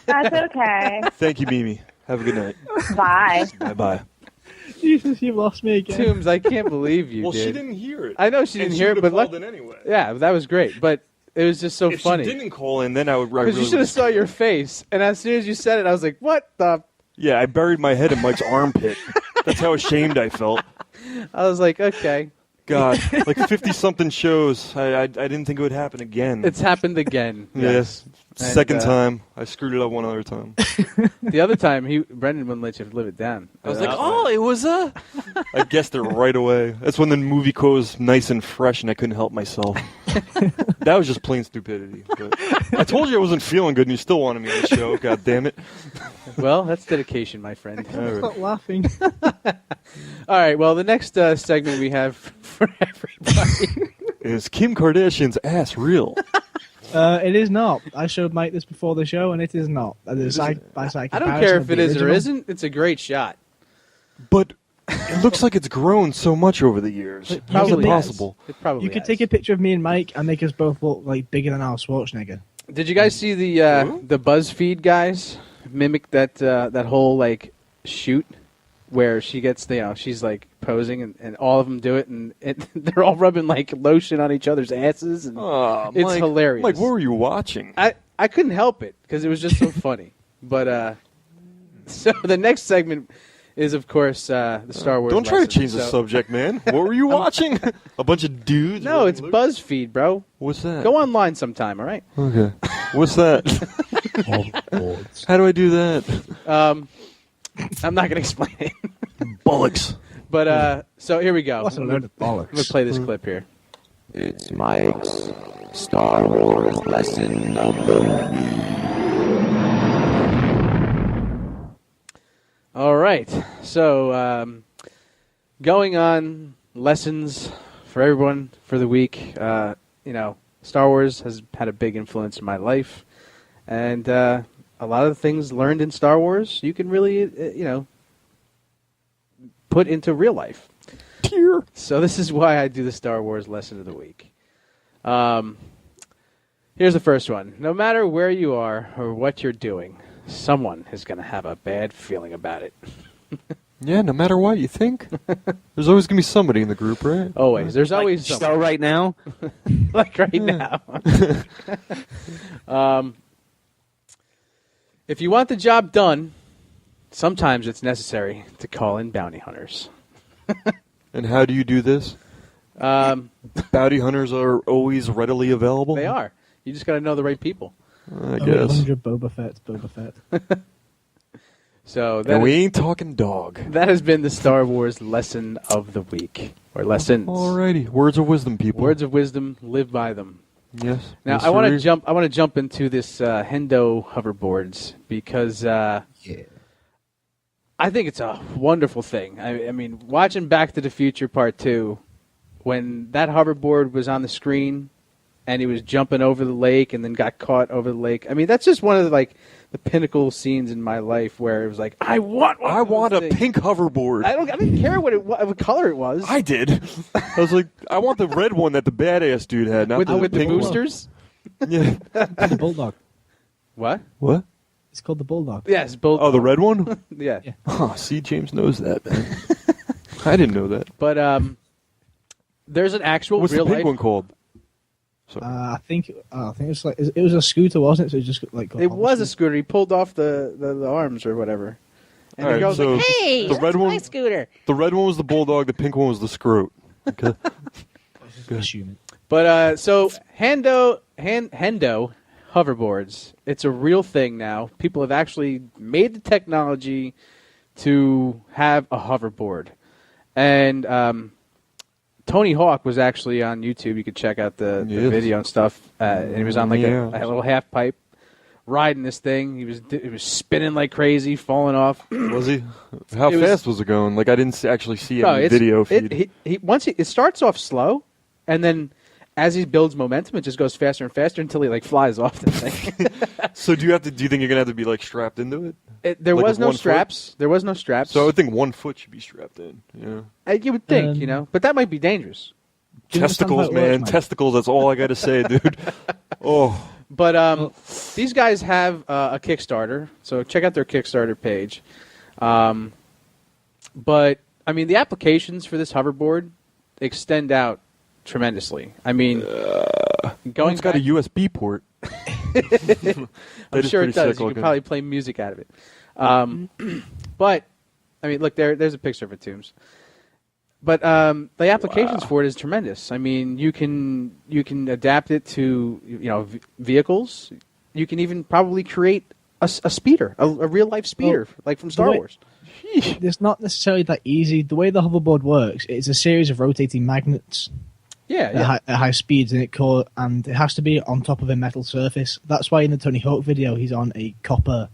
That's okay. Thank you, Mimi. Have a good night. Bye. Bye-bye. Jesus, you lost me again. Toombs, I can't believe you Well, did. she didn't hear it. I know she And didn't hear it, would've but called look, in anyway. yeah, that was great. But it was just so If funny. she didn't call in, then I would. Because you should have saw your face, and as soon as you said it, I was like, "What the?" Yeah, I buried my head in Mike's armpit. That's how ashamed I felt. I was like, "Okay, God, like 50-something shows. I didn't think it would happen again. it's happened again." Yes. And, Second time. I screwed it up one other time. The other time, Brendan wouldn't let you live it down. I was like, oh, it was a... I guessed it right away. That's when the movie quote was nice and fresh and I couldn't help myself. That was just plain stupidity. But I told you I wasn't feeling good and you still wanted me on the show. God damn it. Well, that's dedication, my friend. All right. Stop laughing. All right, well, the next segment we have for everybody. Is Kim Kardashian's ass real? It is not. I showed Mike this before the show, and it is not. Side by side I don't comparison care of if the it is or original. isn't. It's a great shot. But it looks like it's grown so much over the years. It probably How's it has. possible? It probably You could has. take a picture of me and Mike and make us both look like bigger than Arnold Schwarzenegger. Did you guys see the BuzzFeed guys mimic that whole like shoot where she gets she's like posing and all of them do it and they're all rubbing like lotion on each other's asses and it's Mike, hilarious. Mike, what were you watching? I couldn't help it because it was just so funny. But so the next segment is of course the Star Wars. Don't try to lesson. change the subject, man. What were you watching? A bunch of dudes? No, it's BuzzFeed, bro. What's that? Go online sometime, all right? Okay. What's that? How do I do that? I'm not going to explain it. Bollocks. But so here we go. What's a load of bollocks? I'm going to play this clip here. It's Mike's Star Wars lesson of the week. All right. So going on lessons for everyone for the week. Star Wars has had a big influence in my life. And a lot of the things learned in Star Wars you can really, put into real life. So this is why I do the Star Wars lesson of the week. Here's the first one. No matter where you are or what you're doing, someone is going to have a bad feeling about it. Yeah, no matter what you think. There's always going to be somebody in the group, right? Always. There's always So someone. right now, Like right now. If you want the job done, sometimes it's necessary to call in bounty hunters. And how do you do this? Bounty hunters are always readily available? They are. You just got to know the right people. I guess. 100 Boba Fett. So And we ain't talking dog. that has been the Star Wars lesson of the week. Or lessons. Alrighty. Words of wisdom, people. Words of wisdom, live by them. Yes. Now Yes, I want to sir. jump into this Hando hoverboards because I think it's a wonderful thing. I mean, watching Back to the Future Part 2, when that hoverboard was on the screen and he was jumping over the lake and then got caught over the lake. I mean, that's just one of the pinnacle scenes in my life where it was like, I want a pink hoverboard. I didn't care what color it was. I did. I was like, I want the red one that the badass dude had, not with the the pink one. boosters. Yeah. The Bulldog. What? What? It's called the Bulldog. Yes, both. Oh, the red one? Yeah. Oh, see, James knows that, man. I didn't know that. But there's an actual What's real the pink life. one called? I think it's like it was a scooter, wasn't it? So it just got It was a scooter. He pulled off the arms or whatever. And All the right, girl's so like, "Hey, the red that's my one, scooter." The red one was the bulldog. The pink one was the scrote. Okay. Assuming. But so Hando hoverboards. It's a real thing now. People have actually made the technology to have a hoverboard, and Tony Hawk was actually on YouTube. You could check out the video and stuff. And he was on a little half pipe, riding this thing. He was spinning like crazy, falling off. Was he? How fast was it going? Like I didn't actually see it in the it's- video feed. It starts off slow, and then as he builds momentum, it just goes faster and faster until he flies off the thing. So do you think you're gonna have to be strapped into it? There Like was with no one foot? straps. There was no straps. So I would think 1 foot should be strapped in. You would think, but that might be dangerous. Do you understand how Testicles, it man, works, Mike? testicles. That's all I gotta say, dude. Oh, But these guys have a Kickstarter, so check out their Kickstarter page. But I mean, the applications for this hoverboard extend out tremendously. I mean, it's got a USB port. I'm sure it does. You can probably play music out of it. But I mean, look there's a picture of it, Toombs. But the applications for it is tremendous. I mean, you can adapt it to vehicles. You can even probably create a speeder, a real life speeder, like from Star Wars. It's not necessarily that easy. The way the hoverboard works, it's a series of rotating magnets. Yeah. At high speeds, and it has to be on top of a metal surface. That's why in the Tony Hawk video, he's on a copper.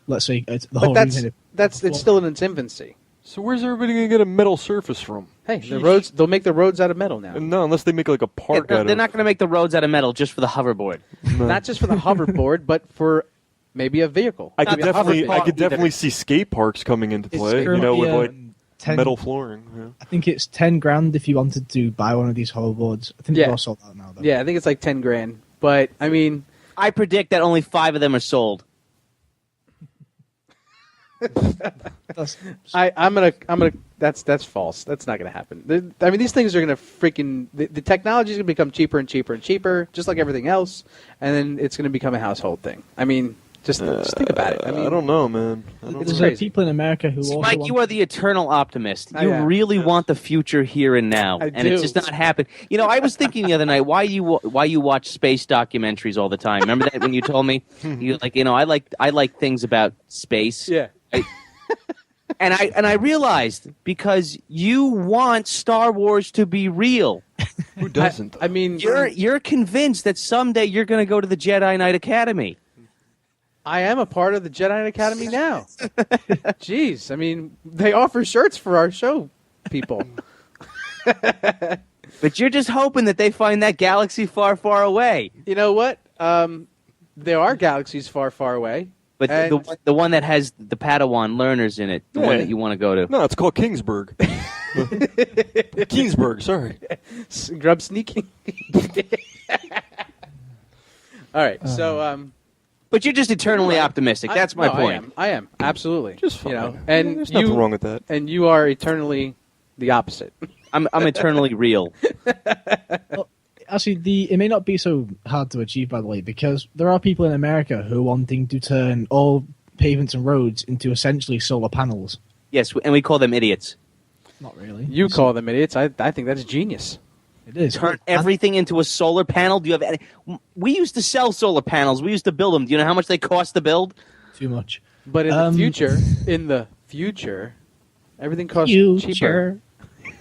Let's say the whole. But it's still in its infancy. So where's everybody gonna get a metal surface from? Hey, the roads. They'll make the roads out of metal now. No, unless they make a part out of. they're not going to make the roads out of metal just for the hoverboard. Not just for the hoverboard, but for maybe a vehicle. I could Not the definitely, hoverboard either. see skate parks coming into play. currently, With 10 metal flooring. I think it's $10,000 if you wanted to buy one of these hoverboards. I think they're all sold out now. Though. Yeah, I think it's like $10,000. But I mean, I predict that only 5 of them are sold. That's false. That's not gonna happen. I mean, these things are gonna the technology is gonna become cheaper and cheaper and cheaper, just like everything else, and then it's gonna become a household thing. I mean, just think about it. I mean, I don't know, man. There's people in America who also Mike, you are the eternal optimist. You really want the future here and now, and it's just not happening. You know, I was thinking the other night why you watch space documentaries all the time. Remember that when you told me you like, I like things about space. Yeah. And I realized because you want Star Wars to be real. Who doesn't? I mean, you're convinced that someday you're going to go to the Jedi Knight Academy. I am a part of the Jedi Knight Academy now. Jeez, I mean, they offer shirts for our show, people. But you're just hoping that they find that galaxy far, far away. You know what? There are galaxies far, far away. But the one that has the Padawan learners in it, the one that you want to go to. No, it's called Kingsburg. Kingsburg, sorry. Grub sneaking. All right, so... But you're just eternally optimistic. That's my point. I am absolutely. Just fine. You know, and there's nothing wrong with that. And you are eternally the opposite. I'm eternally real. Well, actually, it may not be so hard to achieve, by the way, because there are people in America who are wanting to turn all pavements and roads into essentially solar panels. Yes, and we call them idiots. Not really. You call them idiots. I think that's genius. It is. Turn everything into a solar panel? Do you have any? We used to sell solar panels. We used to build them. Do you know how much they cost to build? Too much. But in the future, everything costs cheaper.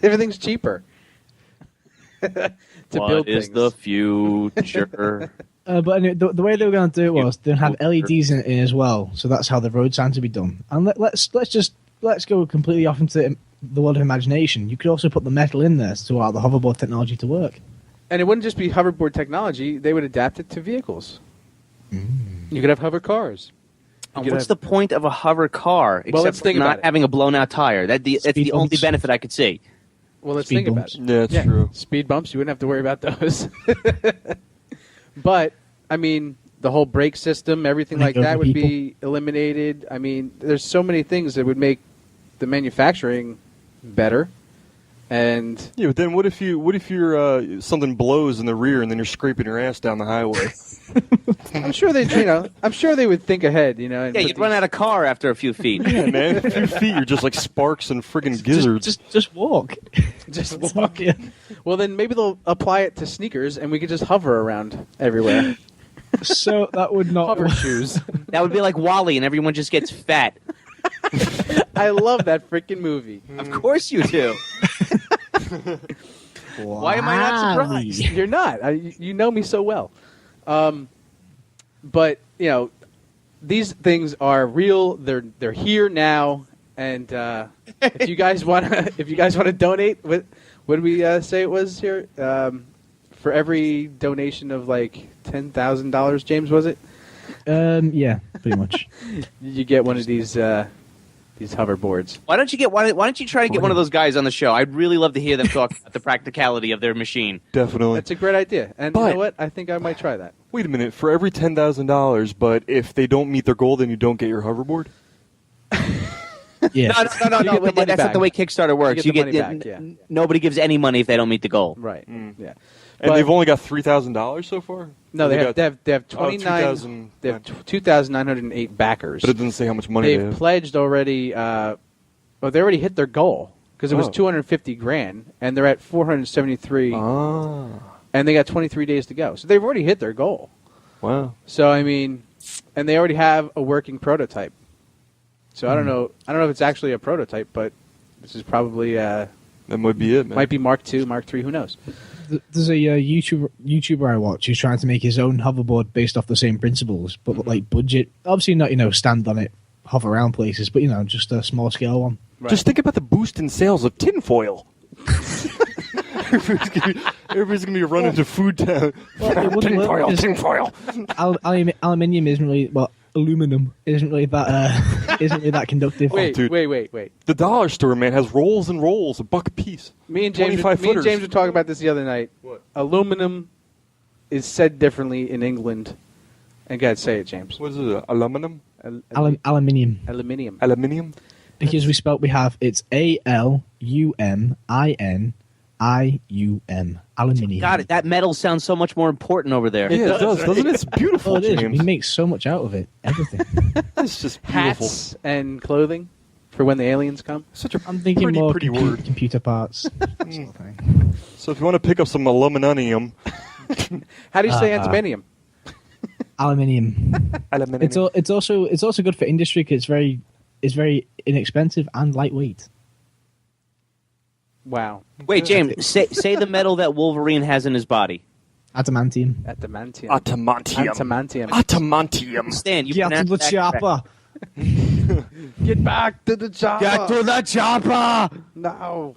Everything's cheaper. to build things. The future? But anyway, the way they were going to do it was they'll have LEDs in it as well. So that's how the road signs will be done. And let's go completely off into the world of imagination. You could also put the metal in there to allow the hoverboard technology to work. And it wouldn't just be hoverboard technology. They would adapt it to vehicles. You could have hover cars. What's the point of a hover car except for not having a blown-out tire? That's the only benefit I could see. Well, let's think about it. Yeah, it's true. Speed bumps, you wouldn't have to worry about those. But, I mean, the whole brake system, everything like that would be eliminated. I mean, there's so many things that would make the manufacturing better. And yeah, but then what if you're something blows in the rear and then you're scraping your ass down the highway? I'm sure they would think ahead, you know. And you'd run out of car after a few feet. Yeah, man, a few feet, you're just like sparks and friggin' gizzards. Just walk. Just walk. Well, then maybe they'll apply it to sneakers, and we could just hover around everywhere. So that would not hover shoes. That would be like WALL-E, and everyone just gets fat. I love that freaking movie. Of course you do. Why am I not surprised? You're not. You know me so well. But you know, these things are real. They're here now. And if you guys want to donate, what did we say it was here? For every donation of like $10,000, James, was it? Yeah, pretty much. You get one of these hoverboards. Why don't you try to get one of those guys on the show? I'd really love to hear them talk about the practicality of their machine. Definitely. That's a great idea. And you know what? I think I might try that. Wait a minute. For every $10,000, but if they don't meet their goal, then you don't get your hoverboard? Yeah. No. That's not the way Kickstarter works. You get the money back, yeah. Nobody gives any money if they don't meet the goal. Right. Yeah. And they've only got $3,000 so far? No, they have 29. They have 2,908 backers. But it doesn't say how much money they have. Pledged already. They already hit their goal because it was $250,000, and they're at 473. And they got 23 days to go, so they've already hit their goal. Wow. So I mean, and they already have a working prototype. So I don't know if it's actually a prototype, but this is probably that might be it, man. Might be Mark II, Mark III, who knows? There's a YouTuber I watch who's trying to make his own hoverboard based off the same principles, but like budget. Obviously not, stand on it, hover around places, but just a small scale one. Right. Just think about the boost in sales of tinfoil. Everybody's gonna be running to Food Town. Well, tinfoil. Aluminium isn't really aluminum isn't really that conductive. Wait. The dollar store, man, has rolls and rolls, $1 a piece. Me and James were talking about this the other night. What? Aluminum is said differently in England And go ahead, say it, James. What is it? Aluminum? Aluminium. Aluminium. Aluminium? Because it's ALUMINIUM. Aluminium. Got it. That metal sounds so much more important over there. Yeah, it does, doesn't it? It's beautiful, Oh, it is. James. We make so much out of it. Everything. It's just beautiful. Hats and clothing for when the aliens come. Such a I'm thinking more pretty word. computer parts. That sort of thing. So if you want to pick up some aluminium, How do you say antimonium? Aluminium. aluminium. It's also good for industry because it's very inexpensive and lightweight. Wow. Wait, James, say the metal that Wolverine has in his body. Adamantium. Adamantium. Adamantium. Adamantium. Adamantium. Stan, you Get to pronounced the that chopper. Get back to the chopper. Get to the chopper! No.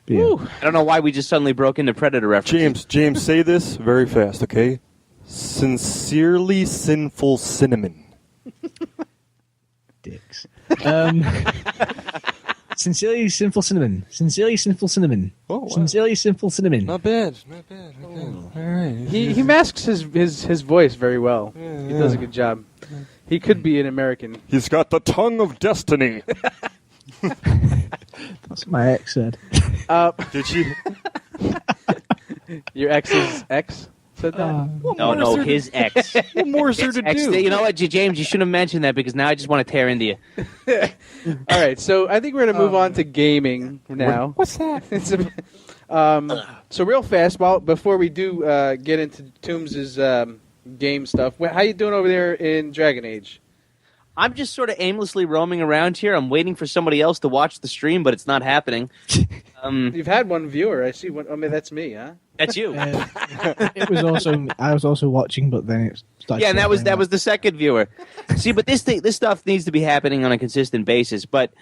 Yeah. I don't know why we just suddenly broke into Predator references. James, say this very fast, okay? Sincerely sinful cinnamon. Dicks. Sincerely sinful cinnamon. Sincerely sinful cinnamon. Oh, wow. Sincerely sinful cinnamon. Not bad. Okay. All right. He masks his voice very well. He does a good job. He could be an American. He's got the tongue of destiny. That's what my ex said. Did she? Your ex's ex said that? No, his ex. What more is there to Ex, do? you know what, James, you shouldn't have mentioned that because now I just want to tear into you. All right, so I think we're going to move on to gaming now. What's that? So real fast, before we do get into Toombs' game stuff, how you doing over there in Dragon Age? I'm just sort of aimlessly roaming around here. I'm waiting for somebody else to watch the stream, but it's not happening. You've had one viewer. I see one. I mean, that's me, huh? That's you. It was also I was also watching, but then it started. Yeah, and that was the second viewer. See, but this stuff needs to be happening on a consistent basis. But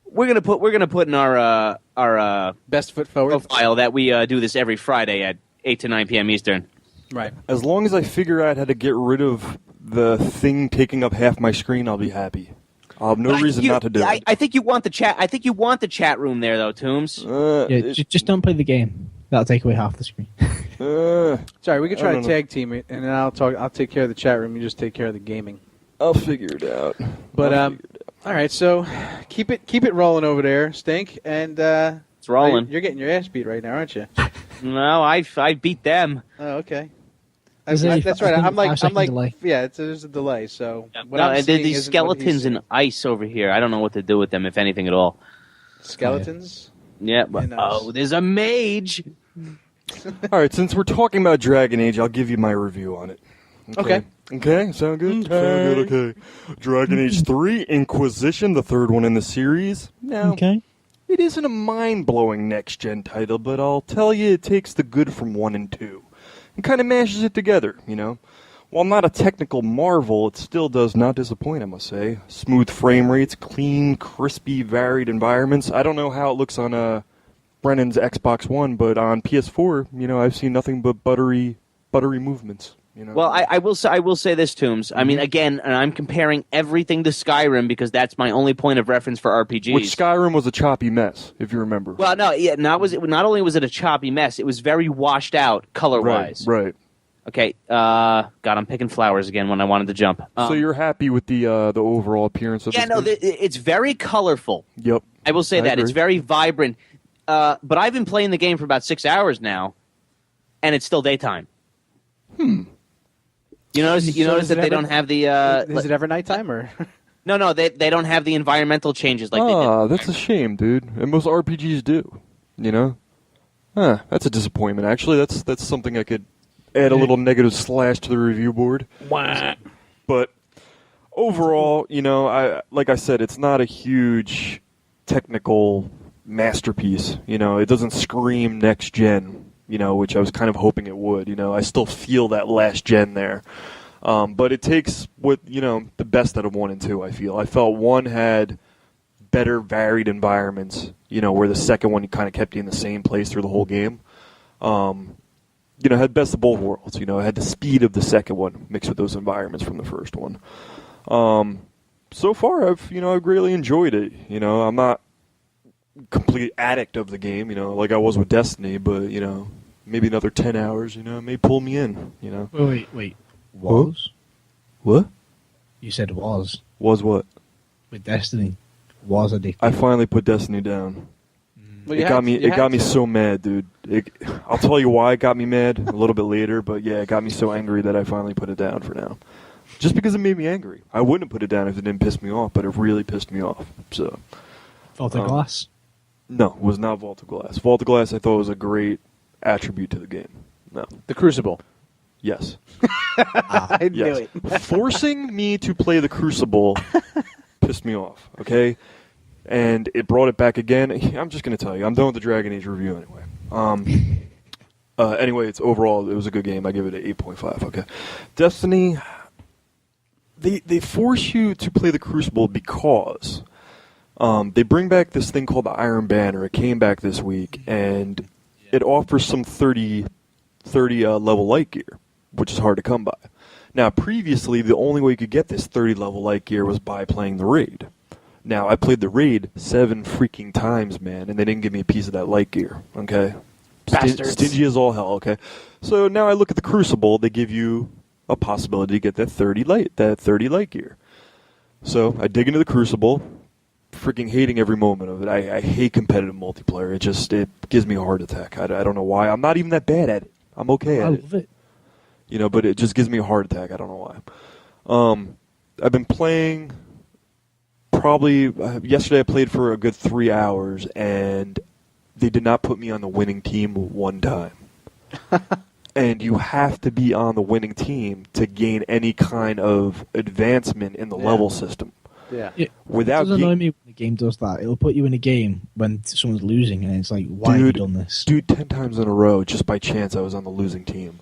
we're gonna put in our best foot forward profile that we do this every Friday at 8 to 9 p.m. Eastern. Right. As long as I figure out how to get rid of the thing taking up half my screen, I'll be happy. I'll have no reason not to do it. I think you want the chat. I think you want the chat room there, though, Toombs. Just don't play the game. That'll take away half the screen. Sorry, we could try to tag team it, and then I'll take care of the chat room. You just take care of the gaming. I'll figure it out. But all right, so keep it rolling over there, Stink, and it's rolling. You're getting your ass beat right now, aren't you? No, I beat them. Oh, okay. That's right. I'm like, delay. yeah, there's a delay. So what No, I'm seeing these isn't what he's skeletons seeing. and ice over here. I don't know what to do with them, if anything at all. Skeletons. Yeah, but there's a mage. All right, since we're talking about Dragon Age, I'll give you my review on it. Okay. Okay, sound good? Sound good, okay. Dragon Age 3, Inquisition, the third one in the series. Now, Okay. it isn't a mind-blowing next-gen title, but I'll tell you it takes the good from 1 and 2 and kind of mashes it together, you know. While not a technical marvel, it still does not disappoint, I must say. Smooth frame rates, clean, crispy, varied environments. I don't know how it looks on Brennan's Xbox One, but on PS4, you know, I've seen nothing but buttery movements. You know? Well, I will say this, Toombs. I mean, again, and I'm comparing everything to Skyrim because that's my only point of reference for RPGs. Which Skyrim was a choppy mess, if you remember. Well, no, yeah, not only was it a choppy mess, it was very washed out color-wise. Right. Okay, God, I'm picking flowers again when I wanted to jump. So you're happy with the overall appearance of yeah, this no, game? it's very colorful. Yep. I will say that. agree. It's very vibrant. But I've been playing the game for about 6 hours now, and it's still daytime. You notice that they don't have the... is it ever nighttime, or...? No, they don't have the environmental changes like they did. Ah, that's a shame, dude. And most RPGs do, you know? Huh, that's a disappointment, actually. That's something I could add a little negative slash to the review board. But overall, you know, like I said, it's not a huge technical masterpiece. You know, it doesn't scream next gen, you know, which I was kind of hoping it would. You know, I still feel that last gen there. But it takes the best out of 1 and 2, I feel. I felt 1 had better varied environments, you know, where the second one kind of kept you in the same place through the whole game. You know, had best of both worlds. You know, it had the speed of the second one mixed with those environments from the first one. So far, I've greatly enjoyed it. You know, I'm not complete addict of the game, you know, like I was with Destiny, but, you know, maybe another 10 hours, may pull me in, Wait. Was? What? You said was. Was what? With Destiny. Was addicted. I finally put Destiny down. Well, It got me so mad, dude. I'll tell you why it got me mad a little bit later, but yeah, it got me so angry that I finally put it down for now. Just because it made me angry. I wouldn't have put it down if it didn't piss me off, but it really pissed me off. So, Vault of Glass? No, it was not Vault of Glass. Vault of Glass I thought was a great attribute to the game. No. The Crucible. Yes. I knew Yes. it. Forcing me to play the Crucible pissed me off, okay? And it brought it back again. I'm just going to tell you, I'm done with the Dragon Age review anyway. Anyway, it was a good game. I give it an 8.5, okay? Destiny, they force you to play the Crucible because they bring back this thing called the Iron Banner. It came back this week, and it offers some 30 level light gear, which is hard to come by. Now, previously, the only way you could get this 30 level light gear was by playing the raid. Now, I played the raid 7 freaking times, man, and they didn't give me a piece of that light gear, okay? Bastards. Stingy as all hell, okay? So now I look at the Crucible, they give you a possibility to get that 30 light gear. So I dig into the Crucible, freaking hating every moment of it. I hate competitive multiplayer. It gives me a heart attack. I don't know why. I'm not even that bad at it. I'm okay at I it. love it. But it just gives me a heart attack. I don't know why. I've been playing probably yesterday I played for a good 3 hours, and they did not put me on the winning team one time. And you have to be on the winning team to gain any kind of advancement in the level system. Yeah. Without it doesn't annoy me when the game does that. It'll put you in a game when someone's losing, and it's like, why have you done this? Dude, 10 times in a row, just by chance, I was on the losing team.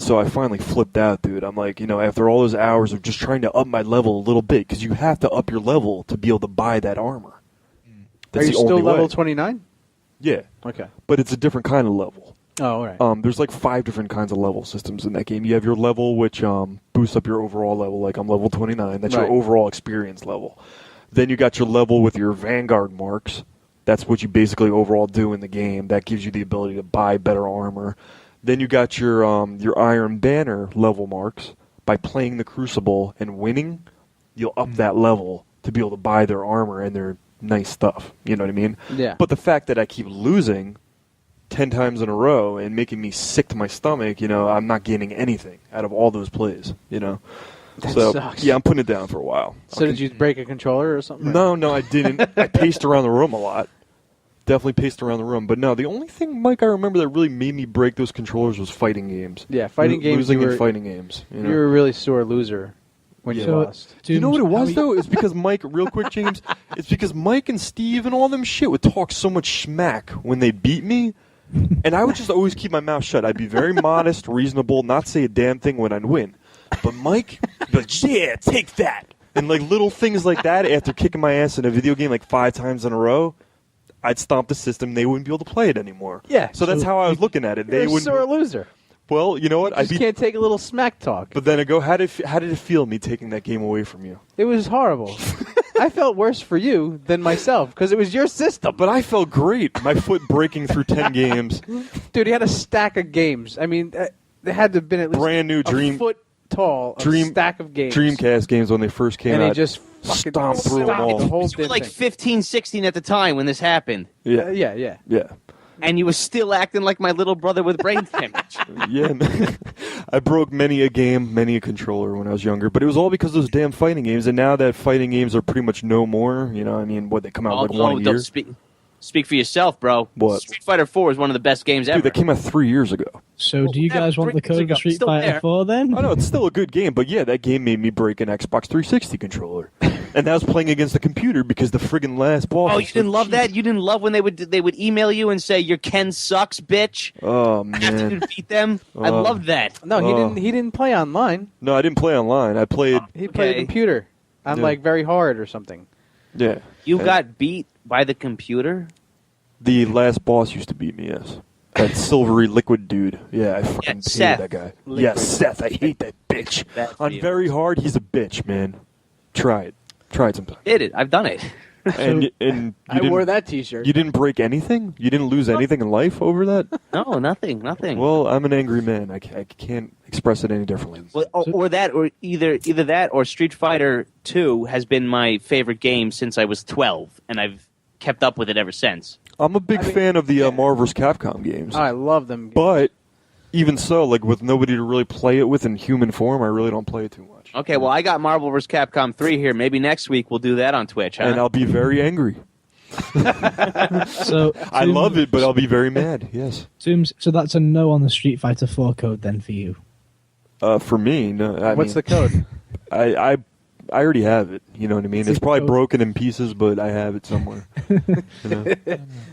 So I finally flipped out, dude. I'm like, after all those hours of just trying to up my level a little bit, because you have to up your level to be able to buy that armor. Are you still level 29? Yeah. Okay. But it's a different kind of level. Oh, all right. There's like 5 different kinds of level systems in that game. You have your level, which boosts up your overall level. Like I'm level 29. That's your overall experience level. Then you got your level with your Vanguard marks. That's what you basically overall do in the game. That gives you the ability to buy better armor. Then you got your Iron Banner level marks. By playing the Crucible and winning, you'll up that level to be able to buy their armor and their nice stuff. You know what I mean? Yeah. But the fact that I keep losing 10 times in a row and making me sick to my stomach, I'm not gaining anything out of all those plays, That So, sucks. yeah, I'm putting it down for a while. So did you break a controller or something? No, I didn't. I paced around the room a lot. Definitely paced around the room. But no, the only thing, Mike, I remember that really made me break those controllers was fighting games. Yeah, fighting games. Losing in fighting games. You were a really sore loser when you lost. You know what it was, though? It's because Mike, real quick, James, it's because Mike and Steve and all them shit would talk so much smack when they beat me, and I would just always keep my mouth shut. I'd be very modest, reasonable, not say a damn thing when I'd win. But Mike would be like, yeah, take that. And like little things like that, after kicking my ass in a video game like 5 times in a row, I'd stomp the system. They wouldn't be able to play it anymore. Yeah. So that's how I was looking at it. You're They a wouldn't. sore loser. Well, you know what? You just can't take a little smack talk. But then I go, how did it feel me taking that game away from you? It was horrible. I felt worse for you than myself because it was your system. But I felt great. My foot breaking through 10 games. Dude, he had a stack of games. I mean, there had to have been at least Brand new a foot tall stack of games. Dreamcast games when they first came out. And he just fucking stomped through them all. the whole You were like thing. 15, 16 at the time when this happened. Yeah. Yeah. And you were still acting like my little brother with brain damage. Yeah, man. I broke many a game, many a controller when I was younger, but it was all because of those damn fighting games, and now that fighting games are pretty much no more, they come out like one a year? Speak for yourself, bro. What? Street Fighter 4 is one of the best games ever. Dude, that came out 3 years ago. So do you guys want the code of Street Still Fighter there. 4 then? Oh, no, it's still a good game, but yeah, that game made me break an Xbox 360 controller. And that was playing against the computer because the friggin' last boss. Oh, you didn't love that? You didn't love when they would email you and say your Ken sucks, bitch? Oh, After you man. beat them? I loved that. No, he didn't play online. No, I didn't play online. I played... He played a computer on like very hard or something. Yeah. You got beat by the computer? The last boss used to beat me, yes. That silvery liquid dude. Yeah, I fucking hated Seth. that guy. Liquid. Yes, Seth. I hate that bitch. That's On you. very hard, he's a bitch, man. Try it. Try it sometime. Did it. I've done it. And I wore that T-shirt. You didn't break anything? You didn't lose anything in life over that? No, nothing. Well, I'm an angry man. I can't express it any differently. Well, or that, or either that, or Street Fighter 2 has been my favorite game since I was 12, and I've kept up with it ever since. I'm a big fan of the Marvel vs. Capcom games. I love them games. But even so, like with nobody to really play it with in human form, I really don't play it too much. Okay, well, I got Marvel vs. Capcom 3 here. Maybe next week we'll do that on Twitch, huh? And I'll be very angry. So I love it, but I'll be very mad. Yes. Toombs, so that's a no on the Street Fighter 4 code then for you. For me, no. What's the code? I already have it. You know what I mean? What's It's the probably code? broken in pieces, but I have it somewhere. You know?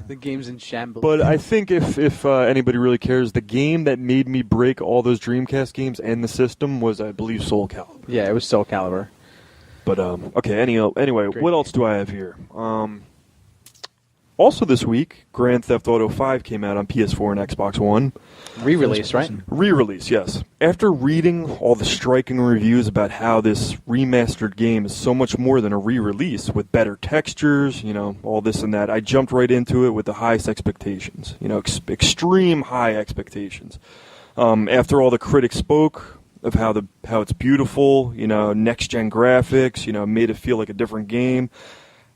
The game's in shambles. But I think if anybody really cares, the game that made me break all those Dreamcast games and the system was, I believe, Soul Calibur. Yeah, it was Soul Calibur. But okay. Anyway, Great what else do I have here? Also this week, Grand Theft Auto 5 came out on PS4 and Xbox One. Re-release, right? Re-release, yes. After reading all the striking reviews about how this remastered game is so much more than a re-release with better textures, you know, all this and that, I jumped right into it with the highest expectations. You know, extreme high expectations. After all the critics spoke of how it's beautiful, you know, next-gen graphics, you know, made it feel like a different game.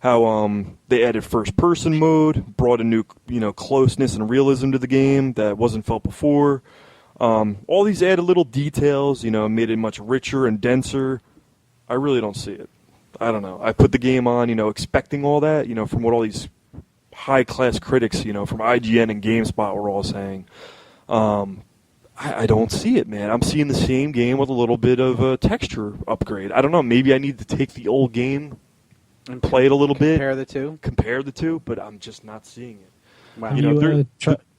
How they added first-person mode, brought a new, you know, closeness and realism to the game that wasn't felt before. All these added little details, you know, made it much richer and denser. I really don't see it. I don't know. I put the game on, you know, expecting all that, you know, from what all these high-class critics, you know, from IGN and GameSpot were all saying. I don't see it, man. I'm seeing the same game with a little bit of a texture upgrade. I don't know. Maybe I need to take the old game and play it a little bit. Compare the two, but I'm just not seeing it. Wow. You know,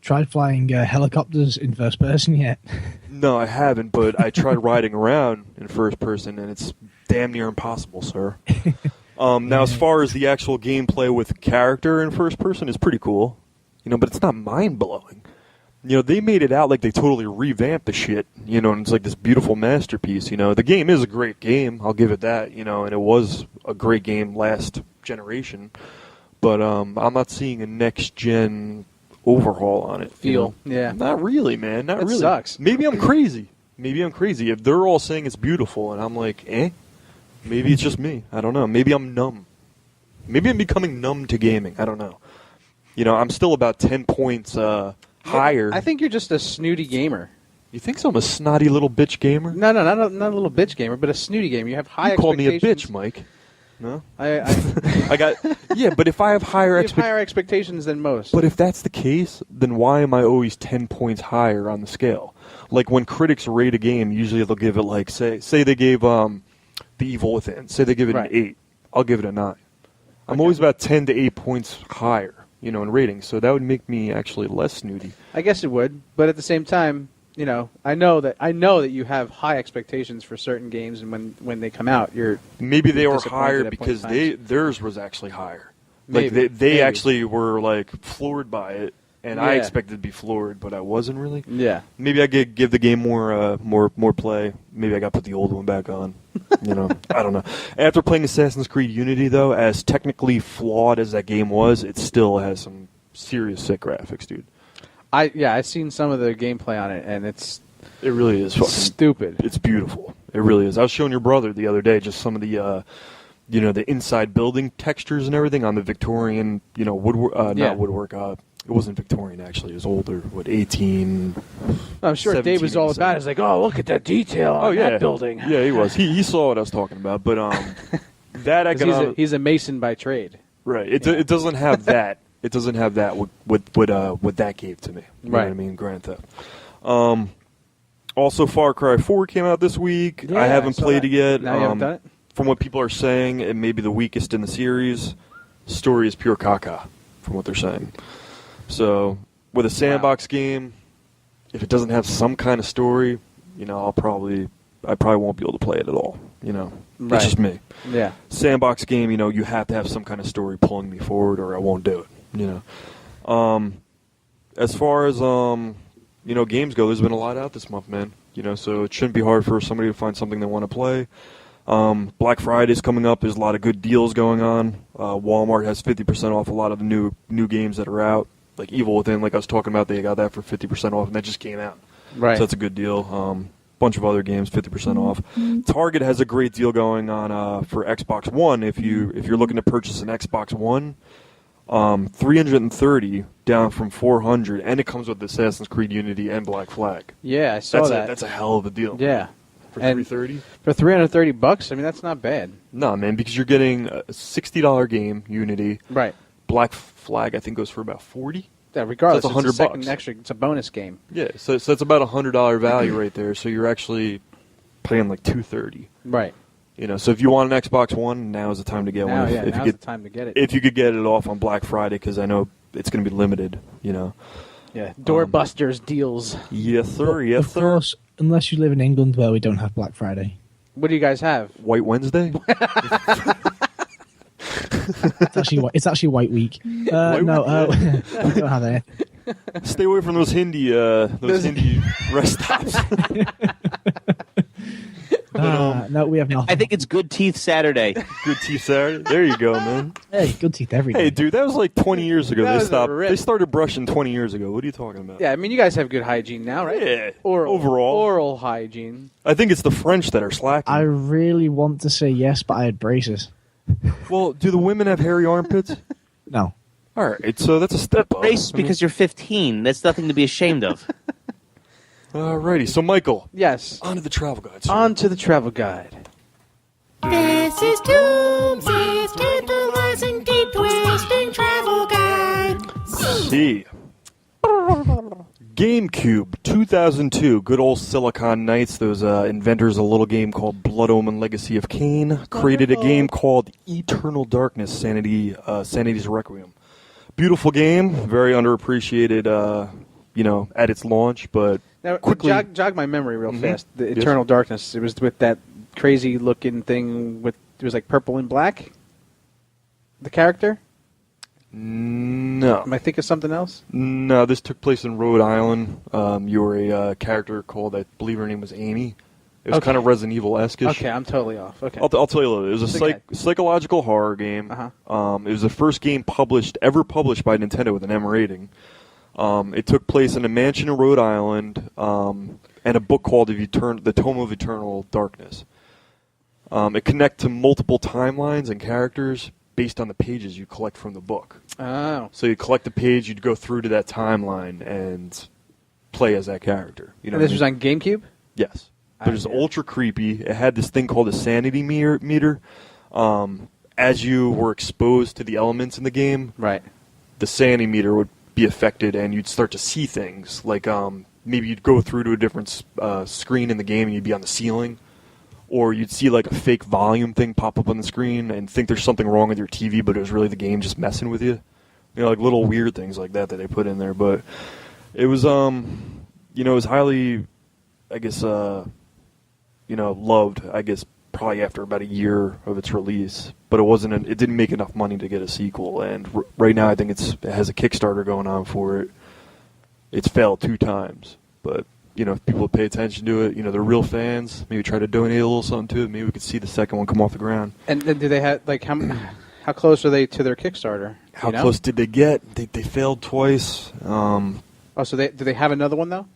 tried flying helicopters in first person yet? No, I haven't, but I tried riding around in first person, and it's damn near impossible, sir. Now, as far as the actual gameplay with character in first person is pretty cool, you know, but it's not mind-blowing. You know, they made it out like they totally revamped the shit, you know, and it's like this beautiful masterpiece, you know. The game is a great game, I'll give it that, you know, and it was a great game last generation. But I'm not seeing a next-gen overhaul on it. Feel, you know? yeah. Not really, man, not really. It sucks. Maybe I'm crazy. If they're all saying it's beautiful and I'm like, maybe it's just me. I don't know. Maybe I'm numb. Maybe I'm becoming numb to gaming. I don't know. You know, I'm still about 10 points... higher. I think you're just a snooty gamer. You think so? I'm a snotty little bitch gamer? No, not a little bitch gamer, but a snooty gamer. You have high expectations. You call me a expectations. bitch, Mike. No? I got... Yeah, but if I have higher expectations than most. But if that's the case, then why am I always 10 points higher on the scale? Like, when critics rate a game, usually they'll give it, like, say they gave The Evil Within. Say they give it an 8. I'll give it a 9. I'm always about 10 to 8 points higher. You know, in ratings, so that would make me actually less snooty. I guess it would, but at the same time, you know, I know that you have high expectations for certain games, and when they come out, maybe they were disappointed higher at because points. theirs was actually higher. Maybe, like they maybe. actually were like floored by it, and I Yeah. expected to be floored, but I wasn't really. Yeah. Maybe I could give the game more play. Maybe I got to put the old one back on. You know, I don't know. After playing Assassin's Creed Unity, though, as technically flawed as that game was, it still has some serious sick graphics, dude. I've seen some of the gameplay on it, and it really is fucking stupid. It's beautiful. It really is. I was showing your brother the other day just some of the, you know, the inside building textures and everything on the Victorian, you know, not woodwork. It wasn't Victorian, actually. It was older. 18... I'm sure Dave was all about it. He's like, oh, look at that detail on that building. Yeah, he was. He saw what I was talking about. But that economic... He's a mason by trade. Right. It doesn't have that. It doesn't have that what that gave to me. You know what I mean? Grand Theft. Also, Far Cry 4 came out this week. Yeah, I haven't played it yet. Now you haven't done it? From what people are saying, it may be the weakest in the series. Story is pure caca, from what they're saying. So, with a sandbox game, if it doesn't have some kind of story, you know, I probably won't be able to play it at all. You know, That's just me. Yeah. Sandbox game, you know, you have to have some kind of story pulling me forward, or I won't do it. You know, as far as you know, games go, there's been a lot out this month, man. You know, so it shouldn't be hard for somebody to find something they want to play. Black Friday's coming up. There's a lot of good deals going on. Walmart has 50% off a lot of the new games that are out. Like Evil Within, like I was talking about, they got that for 50% off, and that just came out. Right. So that's a good deal. Bunch of other games, 50% off. Target has a great deal going on for Xbox One. If you're looking to purchase an Xbox One, $330 down from $400, and it comes with Assassin's Creed Unity and Black Flag. Yeah, I saw that. That's a hell of a deal. Yeah. For And $330? For $330, I mean, that's not bad. No, man, because you're getting a $60 game, Unity. Right. Black Flag, I think, goes for about $40. Yeah, regardless, so that's it's extra. It's a bonus game. Yeah, so that's about $100 value right there. So you're actually paying like $230. Right. You know, so if you want an Xbox One, now is the time to get one. Now's the time to get it. If you could get it off on Black Friday, because I know it's going to be limited. You know. Yeah, doorbusters deals. Yes, sir. Yes, Of sir. course, unless you live in England where we don't have Black Friday. What do you guys have? White Wednesday. It's actually White Week. No, we don't have any. Stay away from those Hindi rest stops. No, we have nothing. I think it's Good Teeth Saturday. Good Teeth Saturday. There you go, man. Hey, good teeth every day. Hey, dude, that was like 20 years ago. That They was a stopped. rip. They started brushing 20 years ago. What are you talking about? Yeah, I mean, you guys have good hygiene now, right? Yeah. Overall. Overall. Oral hygiene. I think it's the French that are slacking. I really want to say yes, but I had braces. Well, do the women have hairy armpits? No. All right, so that's a step up. Race because you're 15. That's nothing to be ashamed of. Alrighty, so Michael. Yes. On to the travel guide. sir. On to the travel guide. This is Doomsy's tantalizing, deep twisting travel guide. See. GameCube 2002, good old Silicon Knights, those inventors of a little game called Blood Omen Legacy of Kain, created a game called Eternal Darkness, Sanity's Requiem. Beautiful game, very underappreciated, at its launch, but Now, quickly... jog my memory real Mhm. fast. The Yes. Eternal Darkness, it was with that crazy looking thing with, it was like purple and black? The character? No. Am I thinking of something else? No, this took place in Rhode Island. You were a character called, I believe her name was Amy. It was Okay. kind of Resident Evil-esque. Okay, I'm totally off. Okay. I'll tell you a little. It was a Okay. psychological horror game. Uh-huh. It was the first game ever published by Nintendo with an M rating. It took place in a mansion in Rhode Island, and a book called The Tome of Eternal Darkness. It connects to multiple timelines and characters based on the pages you collect from the book. Oh. So you collect the page, you'd go through to that timeline and play as that character. You know And this what was on GameCube? Yes. But it was ultra creepy. It had this thing called a sanity meter. As you were exposed to the elements in the game, right, the sanity meter would be affected, and you'd start to see things. Like maybe you'd go through to a different screen in the game, and you'd be on the ceiling. Or you'd see like a fake volume thing pop up on the screen and think there's something wrong with your TV, but it was really the game just messing with you. You know, like little weird things like that they put in there. But it was, it was highly, I guess, loved, I guess, probably after about a year of its release. But it didn't make enough money to get a sequel. And right now I think it has a Kickstarter going on for it. It's failed 2 times. But, if people pay attention to it, they're real fans, maybe try to donate a little something to it, maybe we could see the second one come off the ground. And do they have, like, how close are they to their Kickstarter? How close did they get? They failed twice. So do they have another one, though?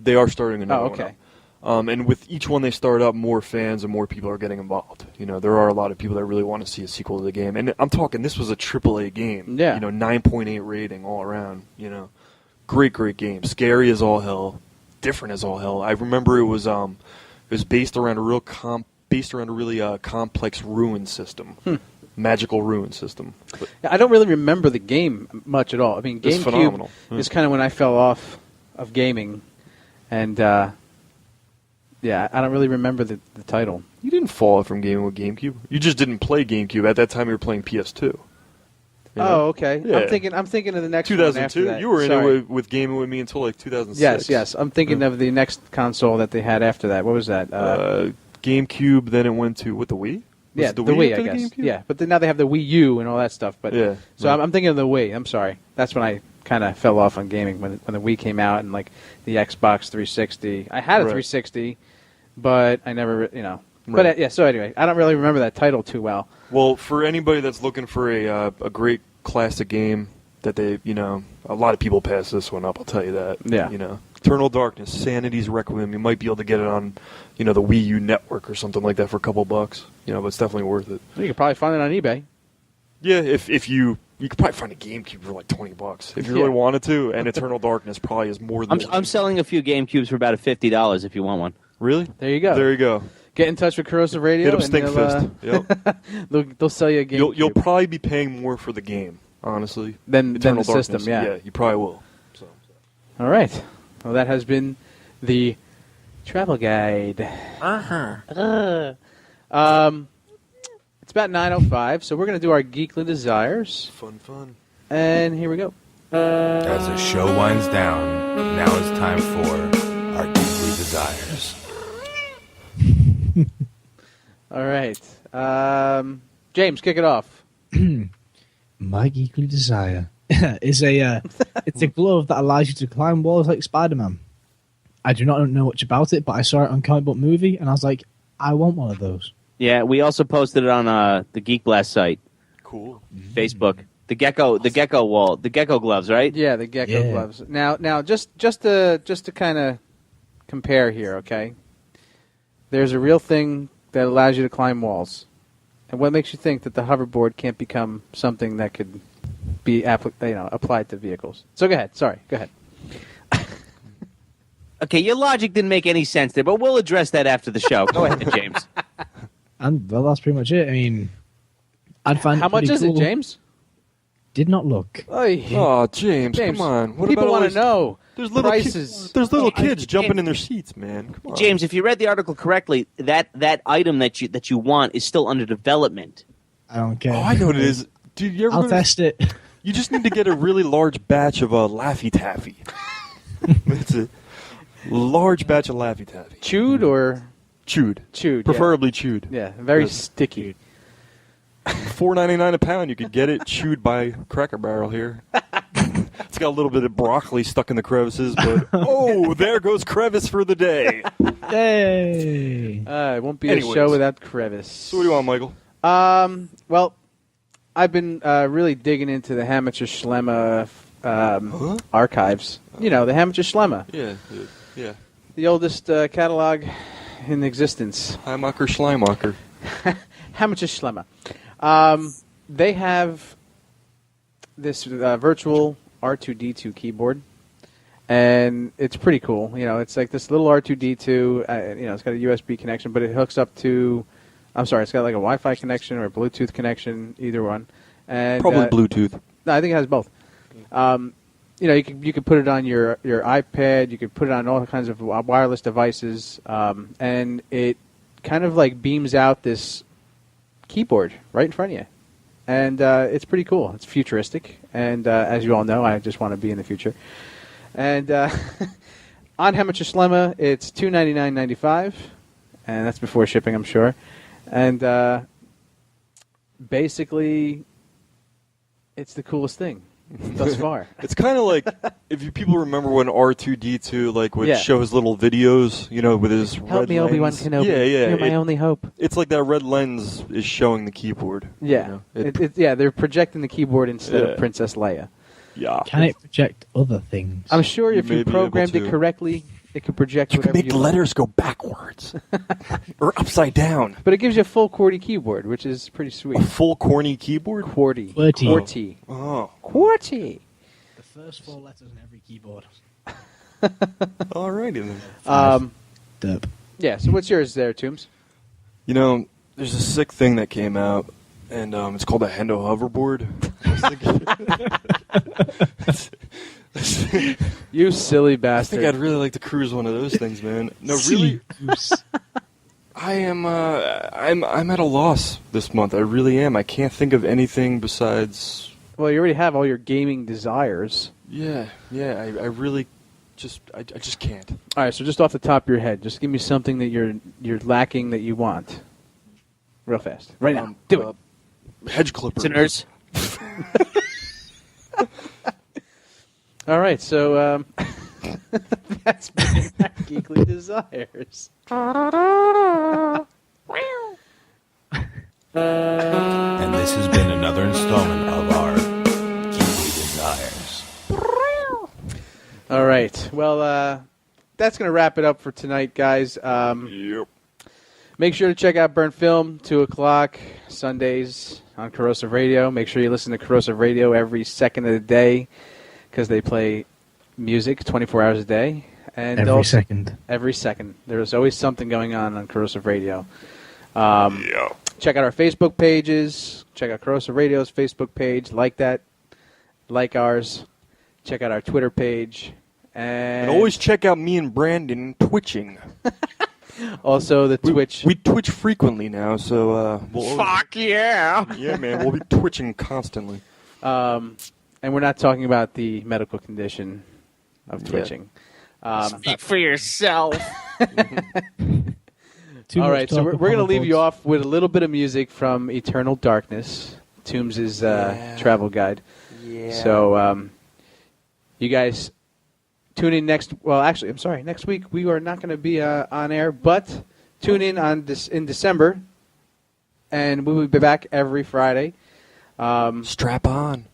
They are starting another one. Oh, okay. And with each one they start up, more fans and more people are getting involved. There are a lot of people that really want to see a sequel to the game. And I'm talking, this was a AAA game. Yeah. 9.8 rating all around. Great game. Scary as all hell. Different as all hell. I remember it was based around a really complex ruin system. Magical ruin system. But I don't really remember the game much at all. I mean, It's GameCube phenomenal. is kind of when I fell off of gaming. And, I don't really remember the title. you didn't fall off from gaming with GameCube. You just didn't play GameCube. At that time you were playing PS2. Oh, okay. Yeah. I'm thinking of the next 2002. one after that. You were in Sorry. it with gaming with me until like 2006. Yes. I'm thinking of the next console that they had after that. What was that? GameCube. Then it went to the Wii. Was yeah, it the the Wii, after I the guess. GameCube? Yeah, but then now they have the Wii U and all that stuff. But Yeah, so right. I'm thinking of the Wii. I'm sorry. That's when I kind of fell off on gaming when the Wii came out and like the Xbox 360. I had a Right. 360, but I never, But yeah, so anyway, I don't really remember that title too well. Well, for anybody that's looking for a great classic game that they, a lot of people pass this one up, I'll tell you that. Yeah. Eternal Darkness, Sanity's Requiem. You might be able to get it on, the Wii U network or something like that for a couple bucks. But it's definitely worth it. You could probably find it on eBay. Yeah, if you could probably find a GameCube for like $20 if you really wanted to, and Eternal Darkness probably is more than. I'm selling a few GameCubes for about $50 if you want one. Really? There you go. There you go. Get in touch with Corrosive Radio. Hit them Stinkfist. Yep. they'll sell you a GameCube. You'll probably be paying more for the game, honestly, than Eternal the Darkness. system. Yeah, you probably will. So. All right. Well, that has been the travel guide. It's about 9:05, so we're going to do our Geekly Desires. Fun. And here we go. As the show winds down, now it's time for our Geekly Desires. All right. James, kick it off. My Geekly Desire is it's a glove that allows you to climb walls like SpiderMan. I do not know much about it, but I saw it on Comic Book Movie, and I was like, I want one of those. Yeah, we also posted it on the Geek Blast site. Cool. Facebook. The gecko wall, the gecko gloves, right? Yeah, the gecko gloves. Now, just to kind of compare here, okay? There's a real thing that allows you to climb walls, and what makes you think that the hoverboard can't become something that could be applied to vehicles? So go ahead. Sorry, go ahead. Okay, your logic didn't make any sense there, but we'll address that after the show. Go ahead, James. And well, that's pretty much it. I mean, I'd find how much is cool. it, James? Did not look. Oh, James, come on! What people want to know. There's little prices. There's little kids jumping in their seats, man. Come on. James, if you read the article correctly, that item that you want is still under development. I don't care. Oh, I know what it is, dude. You ever I'll test it. You just need to get a really large batch of Laffy Taffy. That's a large batch of Laffy Taffy. Chewed or chewed? Chewed, preferably chewed. Yeah, very sticky. $4.99 a pound. You could get it chewed by Cracker Barrel here. It's got a little bit of broccoli stuck in the crevices, but there goes crevice for the day. Yay! It won't be a show without crevice. So what do you want, Michael? Well, I've been really digging into the Hammacher Schlemmer archives. The Hammacher Schlemmer. Yeah. The oldest catalog in existence. Heimacher Schleimacher. Hammacher Schlemmer. They have this virtual R2-D2 keyboard, and it's pretty cool. It's like this little R2-D2. It's got a USB connection, but it hooks up to. I'm sorry, it's got like a Wi-Fi connection or a Bluetooth connection, either one. And probably Bluetooth. No, I think it has both. You could put it on your iPad. You could put it on all kinds of wireless devices, and it kind of like beams out this keyboard right in front of you. And it's pretty cool. It's futuristic. And as you all know, I just want to be in the future. And on Hammacher Schlemmer, it's $299.95. And that's before shipping, I'm sure. And basically, it's the coolest thing thus far. It's kind of like, people remember when R2-D2 would show his little videos, with his red lens. Help me, Obi-Wan Kenobi. Yeah. You're my only hope. It's like that red lens is showing the keyboard. Yeah. They're projecting the keyboard instead of Princess Leia. Yeah. Can it project other things? I'm sure if you programmed it correctly, it could project whatever you can make the letters go backwards or upside down. But it gives you a full QWERTY keyboard, which is pretty sweet. A full corny keyboard? QWERTY. QWERTY. Oh. QWERTY. The first 4 letters in every keyboard. Alrighty then. Derp. Yeah, so what's yours there, Toombs? There's a sick thing that came out, and it's called a Hando Hover Board. You silly bastard. I think I'd really like to cruise one of those things, man. No, really. I'm at a loss this month. I really am. I can't think of anything besides. Well, you already have all your gaming desires. Yeah. I really I just can't. All right, so just off the top of your head, just give me something that you're lacking that you want. Real fast. Right now. Do it. Hedge clippers. Listeners. All right, so that's been Geekly Desires. And this has been another installment of our Geekly Desires. All right. Well, that's going to wrap it up for tonight, guys. Yep. Make sure to check out Burn Film, 2 o'clock, Sundays on Corrosive Radio. Make sure you listen to Corrosive Radio every second of the day because they play music 24 hours a day. And Every second. Every second. There's always something going on Corrosive Radio. Check out our Facebook pages. Check out Corrosive Radio's Facebook page. Like that. Like ours. Check out our Twitter page. And always check out me and Brandon twitching. Also, the Twitch. We twitch frequently now, so Fuck yeah! Yeah, man, we'll be twitching constantly. And we're not talking about the medical condition of twitching. Speak for yourself. All right, so we're going to leave you off with a little bit of music from Eternal Darkness, Toombs' travel guide. Yeah. So, you guys tune in next week we are not going to be on air, but tune in in December, and we will be back every Friday. Strap on.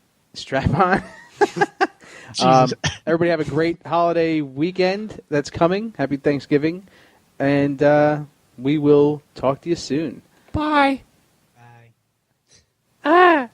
Everybody have a great holiday weekend that's coming. Happy Thanksgiving, and we will talk to you soon. Bye. Bye.